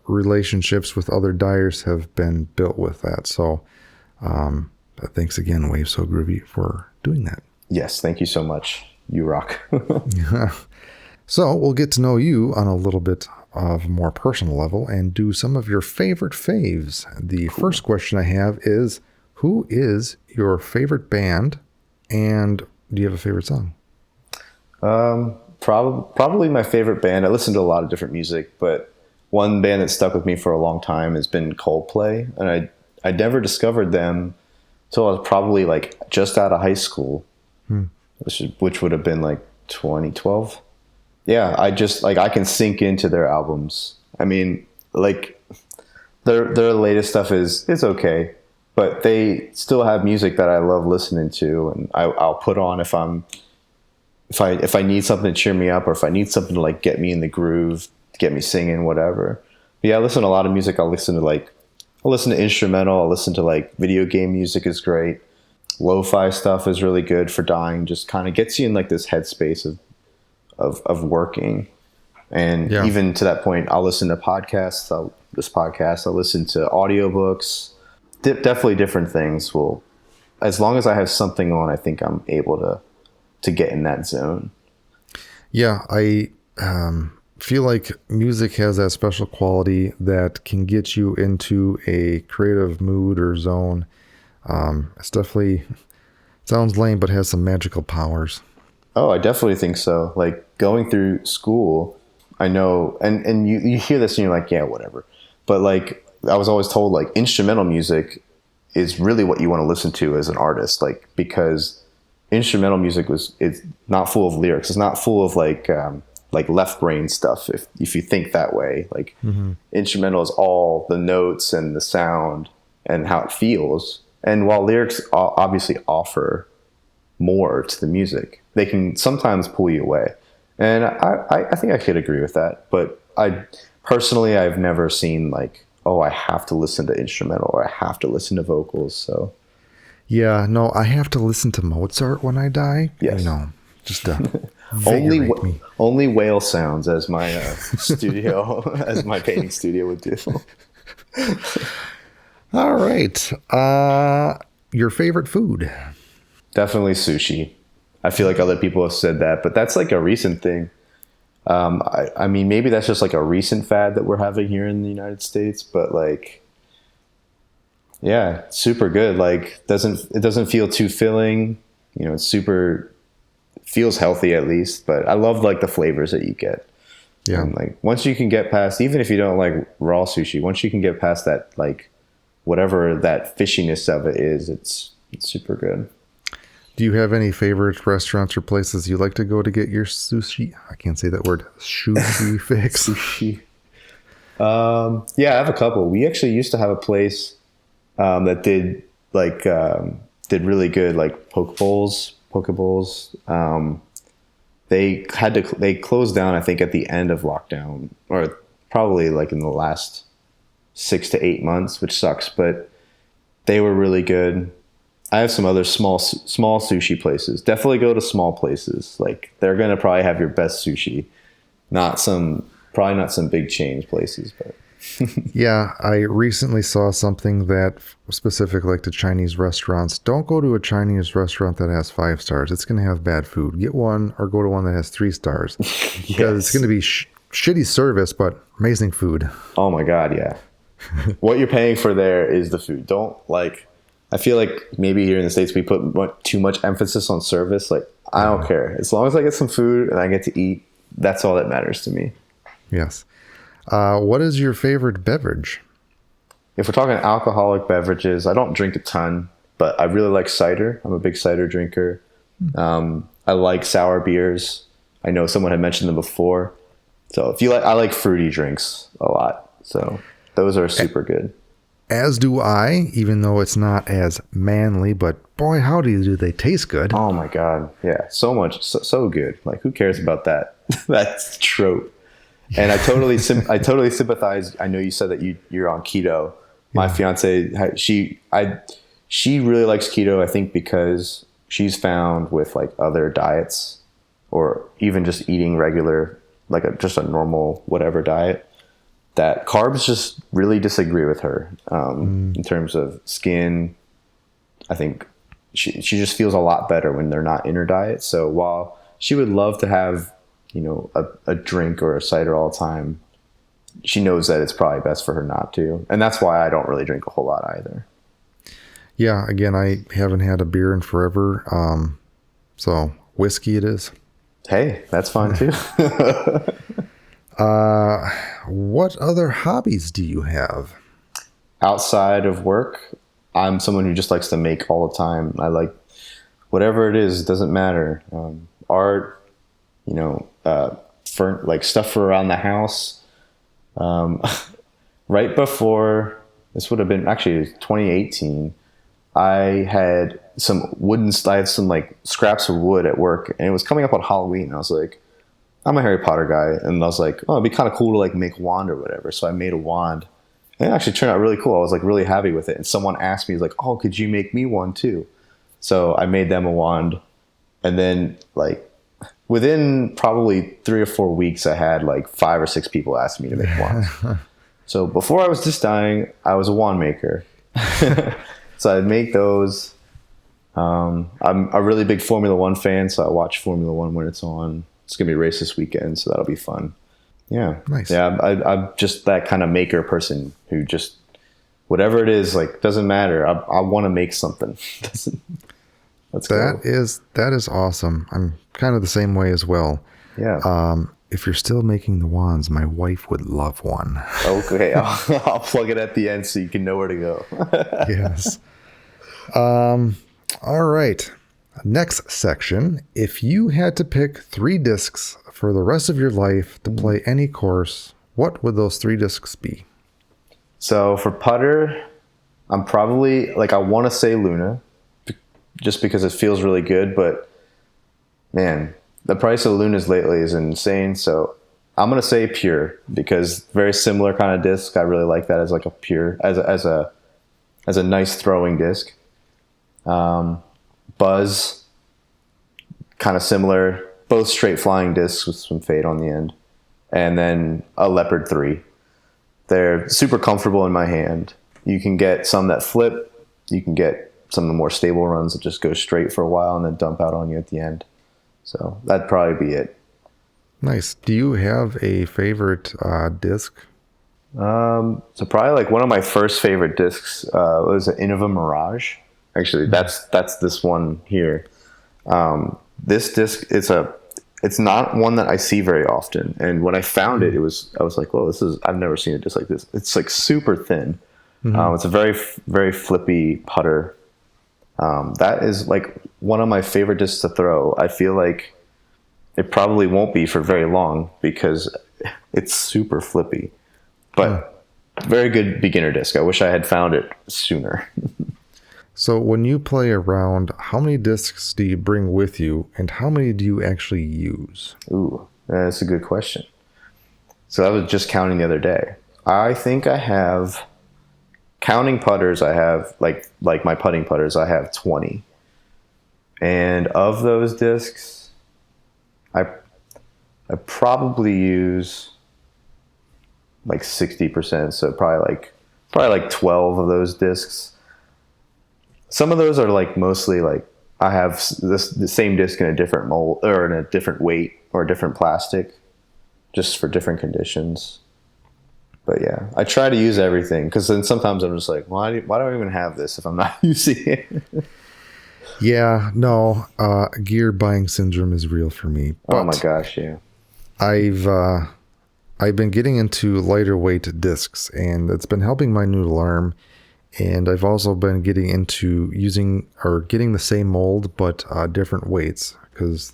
relationships with other dyers have been built with that. So thanks again, Wave So Groovy, for doing that. Yes, thank you so much. You rock. So we'll get to know you on a little bit of a more personal level and do some of your favorite faves. The first question I have is, who is your favorite band, and do you have a favorite song? Probably my favorite band. I listen to a lot of different music, but one band that stuck with me for a long time has been Coldplay, and I never discovered them until I was probably like just out of high school, which would have been like 2012. Yeah, I just like, I can sink into their albums. I mean, like their latest stuff is okay, but they still have music that I love listening to, and I'll put on if I need something to cheer me up, or if I need something to like get me in the groove, get me singing, whatever. But yeah, I listen to a lot of music. I'll listen to instrumental. I'll listen to like video game music is great. Lo-fi stuff is really good for dyeing. Just kind of gets you in like this headspace of working. And even to that point, I'll listen to podcasts. I'll listen to audiobooks. Definitely different things. Well, as long as I have something on, I think I'm able to get in that zone. Yeah, I feel like music has that special quality that can get you into a creative mood or zone. It's definitely, sounds lame, but has some magical powers. Oh, I definitely think so. Like going through school, I know, and you hear this and you're like, yeah, whatever. But like, I was always told like instrumental music is really what you want to listen to as an artist. Like, because instrumental music it's not full of lyrics. It's not full of like left brain stuff. If you think that way, like instrumental is all the notes and the sound and how it feels. And while lyrics obviously offer more to the music, they can sometimes pull you away. And I think I could agree with that. But I've never seen like, oh, I have to listen to instrumental or I have to listen to vocals. So yeah, no, I have to listen to Mozart when I dye. Yes. You know, just only whale sounds, as my studio, as my painting studio would do. All right. Your favorite food? Definitely sushi. I feel like other people have said that, but that's like a recent thing. I mean, maybe that's just like a recent fad that we're having here in the United States, but like, yeah, super good. Like, it doesn't feel too filling. You know, feels healthy at least, but I love like the flavors that you get. Yeah. And like once you can get past, even if you don't like raw sushi, once you can get past that, like whatever that fishiness of it is, it's super good. Do you have any favorite restaurants or places you like to go to get your sushi? I can't say that word. Sushi fix. Sushi. Yeah, I have a couple. We actually used to have a place that did really good like poke bowls. They closed down, I think, at the end of lockdown, or probably like in the last 6 to 8 months, which sucks, but they were really good. I have some other small sushi places. Definitely go to small places. Like, they're going to probably have your best sushi. Probably not some big chain places, but yeah, I recently saw something that specific like to Chinese restaurants. Don't go to a Chinese restaurant that has 5 stars. It's going to have bad food. Get one or go to one that has 3 stars because it's going to be shitty service, but amazing food. Oh my God. Yeah. What you're paying for there is the food. I feel like maybe here in the States, we put too much emphasis on service. Like, I don't care. As long as I get some food and I get to eat, that's all that matters to me. Yes. What is your favorite beverage? If we're talking alcoholic beverages, I don't drink a ton, but I really like cider. I'm a big cider drinker. I like sour beers. I know someone had mentioned them before. So I like fruity drinks a lot. So Those are super good. As do I, even though it's not as manly, but boy, howdy do they taste good. Oh my God. Yeah. So much. So good. Like, who cares about that? That's trope. And I totally sympathize. I know you said that you're on keto. My fiance, she really likes keto, I think, because she's found with like other diets or even just eating regular, like just a normal whatever diet, that carbs just really disagree with her in terms of skin. I think she just feels a lot better when they're not in her diet. So while she would love to have, a drink or a cider all the time, she knows that it's probably best for her not to. And that's why I don't really drink a whole lot either. Yeah, again, I haven't had a beer in forever. So whiskey it is. Hey, that's fine too. What other hobbies do you have? Outside of work, I'm someone who just likes to make all the time. I like whatever it is, it doesn't matter. Art, for like stuff for around the house. Right before, this would have been actually 2018, I had some like scraps of wood at work, and it was coming up on Halloween. And I was like, I'm a Harry Potter guy, and I was like, oh, it'd be kind of cool to like make a wand or whatever. So I made a wand, and it actually turned out really cool. I was like really happy with it. And someone asked me, like, oh, could you make me one too? So I made them a wand, and then like within probably 3 or 4 weeks, I had like 5 or 6 people ask me to make wands. So before I was disc dyeing, I was a wand maker. So I'd make those. I'm a really big Formula One fan, so I watch Formula One when it's on. It's going to be a race this weekend, so that'll be fun. Yeah. Nice. Yeah, I'm just that kind of maker person who just, whatever it is, like, doesn't matter. I want to make something. Let's go. That is awesome. I'm kind of the same way as well. Yeah. If you're still making the wands, my wife would love one. Okay. I'll plug it at the end so you can know where to go. Yes. All right. Next section. If you had to pick 3 discs for the rest of your life to play any course, what would those 3 discs be? So for putter, I'm probably like, I want to say Luna just because it feels really good, but man, the price of Lunas lately is insane. So I'm going to say Pure because very similar kind of disc. I really like that as like a Pure, as a nice throwing disc. Buzz, kind of similar, both straight flying discs with some fade on the end. And then a Leopard 3. They're super comfortable in my hand. You can get some that flip. You can get some of the more stable runs that just go straight for a while and then dump out on you at the end. So that'd probably be it. Nice. Do you have a favorite disc? So probably like one of my first favorite discs was an Innova Mirage. Actually, that's this one here. This disc, it's not one that I see very often. And when I found it, I was like, whoa, I've never seen a disc like this. It's like super thin. Mm-hmm. It's a very, very flippy putter. That is like one of my favorite discs to throw. I feel like it probably won't be for very long because it's super flippy, but very good beginner disc. I wish I had found it sooner. So when you play around, how many discs do you bring with you and how many do you actually use? Ooh, that's a good question. So I was just counting the other day. I think I have, counting putters, I have like my putting putters, I have 20. And of those discs, I probably use like 60%. So probably like 12 of those discs. Some of those are like mostly like I have the same disc in a different mold or in a different weight or a different plastic, just for different conditions. But yeah, I try to use everything because then sometimes I'm just like, why do I even have this if I'm not using it? Yeah, no, gear buying syndrome is real for me. Oh my gosh, yeah. I've been getting into lighter weight discs, and it's been helping my noodle arm. And I've also been getting into using or getting the same mold but different weights because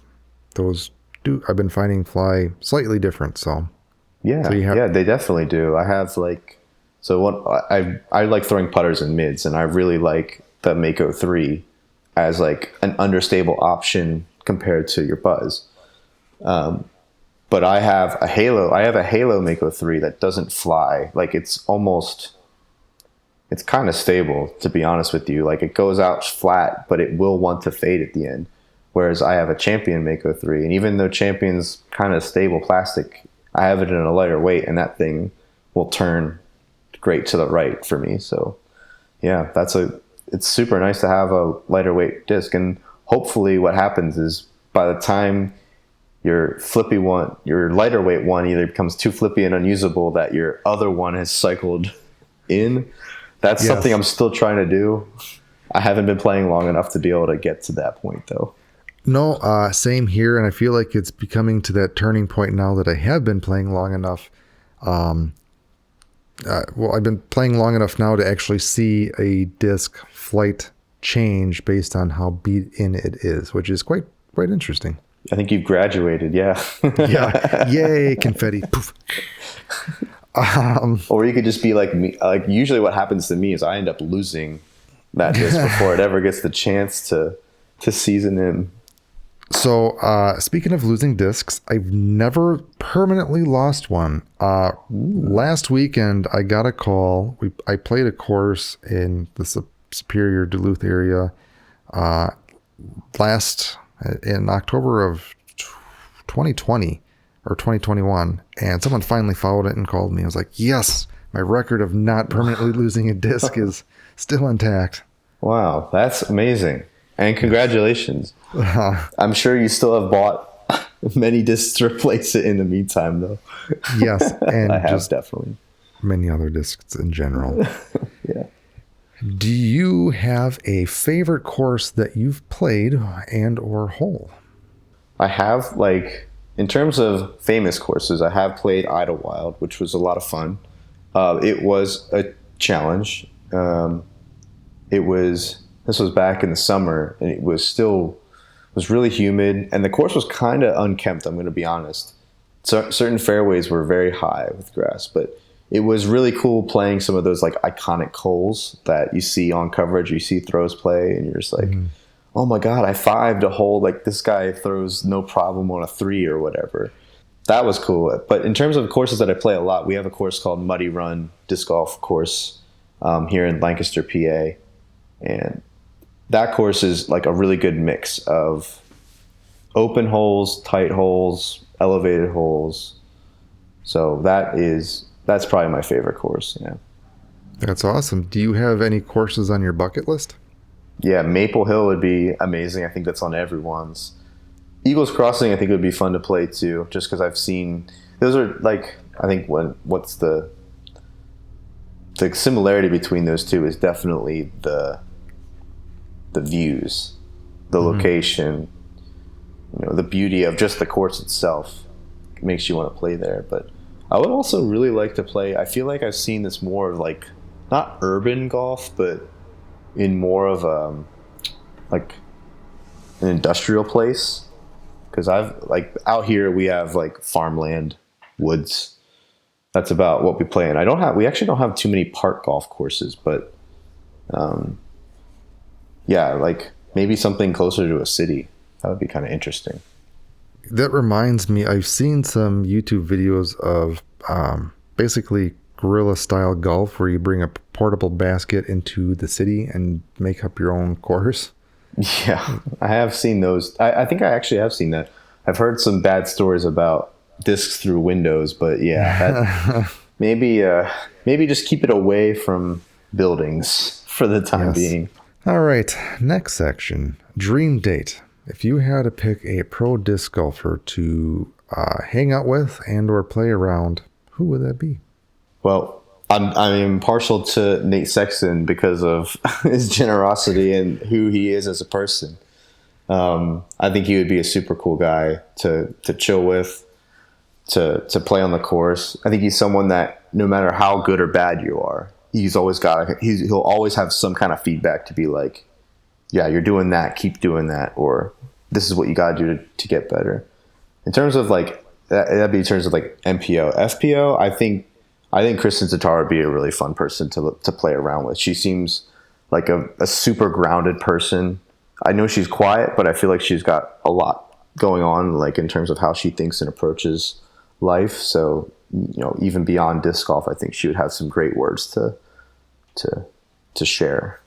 those I've been finding fly slightly different. So yeah, they definitely do. I have like So I like throwing putters and mids, and I really like the Mako 3 as like an understable option compared to your Buzz. But I have a Halo Mako 3 that doesn't fly. Like it's kind of stable, to be honest with you. Like it goes out flat, but it will want to fade at the end. Whereas I have a Champion Mako 3, and even though Champion's kind of stable plastic, I have it in a lighter weight, and that thing will turn great to the right for me. So yeah, it's super nice to have a lighter weight disc. And hopefully what happens is by the time your lighter weight one either becomes too flippy and unusable that your other one has cycled in. That's something I'm still trying to do. I haven't been playing long enough to be able to get to that point though. No, same here. And I feel like it's becoming to that turning point now that I have been playing long enough. I've been playing long enough now to actually see a disc flight change based on how beat in it is, which is quite interesting. I think you've graduated, yeah. Yeah, yay, confetti. Poof. Or you could just be like me. Like usually what happens to me is I end up losing that disc before it ever gets the chance to season in. So speaking of losing discs, I've never permanently lost one. Last weekend, I got a call. I played a course in the Superior Duluth area in October of 2020 or 2021, and someone finally followed it and called me. I was like, yes, my record of not permanently losing a disc is still intact. Wow, that's amazing. And congratulations. I'm sure you still have bought many discs to replace it in the meantime, though. Yes, and I have definitely. Many other discs in general. Yeah. Do you have a favorite course that you've played and or hole? I have, like, in terms of famous courses, I have played Idlewild, which was a lot of fun. It was a challenge. This was back in the summer, and it was really humid, and the course was kind of unkempt, I'm going to be honest. So, certain fairways were very high with grass, but it was really cool playing some of those like iconic holes that you see on coverage, you see throws play, and you're just like, oh my God, I fived a hole like this guy throws no problem on a 3 or whatever. That was cool. But in terms of courses that I play a lot, we have a course called Muddy Run Disc Golf Course here in Lancaster, PA, and that course is like a really good mix of open holes, tight holes, elevated holes. So that's probably my favorite course. Yeah. That's awesome. Do you have any courses on your bucket list? Yeah, Maple Hill would be amazing. I think that's on everyone's. Eagles Crossing, I think would be fun to play too, just because I've seen those are like, I think what's the similarity between those two is definitely the views, the location, the beauty of just the course itself makes you want to play there. But I would also really like to play, I feel like I've seen this more of like, not urban golf, but in more of like an industrial place. Because I've like out here we have like farmland, woods. That's about what we play. And we actually don't have too many park golf courses, but yeah, like maybe something closer to a city. That would be kind of interesting. That reminds me, I've seen some YouTube videos of basically guerrilla style golf where you bring a portable basket into the city and make up your own course. Yeah, I have seen those. I think I actually have seen that. I've heard some bad stories about discs through windows, but yeah, maybe just keep it away from buildings for the time being. All right, next section, dream date. If you had to pick a pro disc golfer to hang out with and or play around, who would that be? Well, I'm partial to Nate Sexton because of his generosity and who he is as a person. I think he would be a super cool guy to chill with, to play on the course. I think he's someone that no matter how good or bad you are, he'll always have some kind of feedback to be like, yeah, you're doing that, keep doing that, or this is what you got to do to get better. In terms of like, that'd be in terms of like MPO. FPO, I think I think Kristen Tatar would be a really fun person to play around with. She seems like a super grounded person. I know she's quiet, but I feel like she's got a lot going on, like in terms of how she thinks and approaches life. So, even beyond disc golf, I think she would have some great words to share.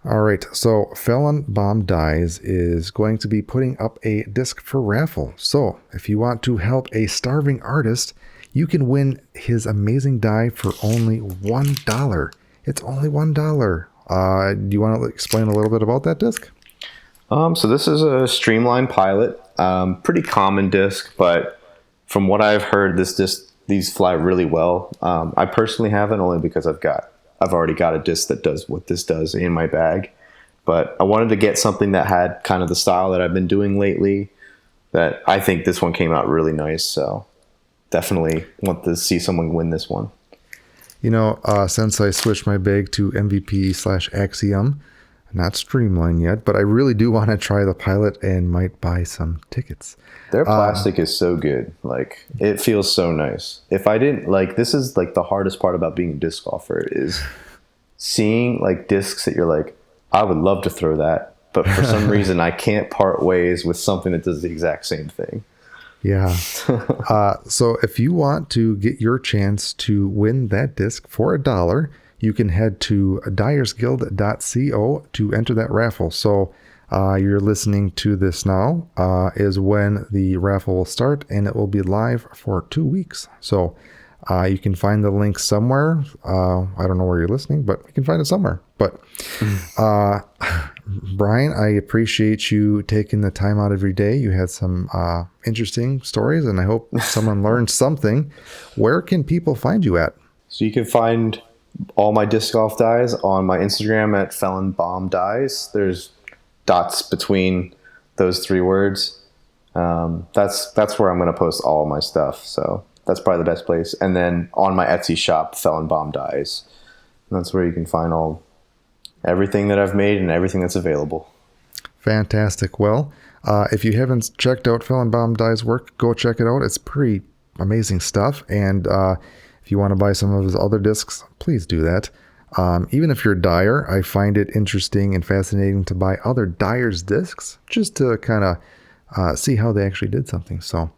All right, so Fellen Bomb Dyes is going to be putting up a disc for raffle. So if you want to help a starving artist, you can win his amazing die for only $1. It's only $1. Do you want to explain a little bit about that disc? So this is a Streamline Pilot, pretty common disc, but from what I've heard, these fly really well. I personally haven't, only because I've already got a disc that does what this does in my bag. But I wanted to get something that had kind of the style that I've been doing lately. That I think this one came out really nice. So definitely want to see someone win this one. Since I switched my bag to MVP/Axiom, not Streamline yet, but I really do want to try the Pilot and might buy some tickets. Their plastic is so good. Like, it feels so nice. If I didn't, like, this is like the hardest part about being a disc golfer is seeing like discs that you're like, I would love to throw that, but for some reason I can't part ways with something that does the exact same thing. Yeah. So if you want to get your chance to win that disc for $1, you can head to dyersguild.co to enter that raffle. So you're listening to this now is when the raffle will start, and it will be live for 2 weeks. So you can find the link somewhere. I don't know where you're listening, but you can find it somewhere. But Bryan, I appreciate you taking the time out of your day. You had some interesting stories, and I hope someone learned something. Where can people find you at? So you can find all my disc golf dyes on my Instagram at Fellen Bomb Dyes. There's dots between those 3 words. That's where I'm going to post all of my stuff. So that's probably the best place. And then on my Etsy shop, Fellen Bomb Dyes. That's where you can find everything that I've made and everything that's available. Fantastic. Well, if you haven't checked out Fellen Bomb Dyes' work, go check it out. It's pretty amazing stuff. And if you want to buy some of his other discs, please do that. Even if you're a dyer, I find it interesting and fascinating to buy other dyers' discs just to kind of see how they actually did something. So,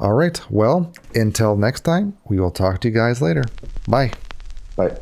all right. Well, until next time, we will talk to you guys later. Bye. Bye.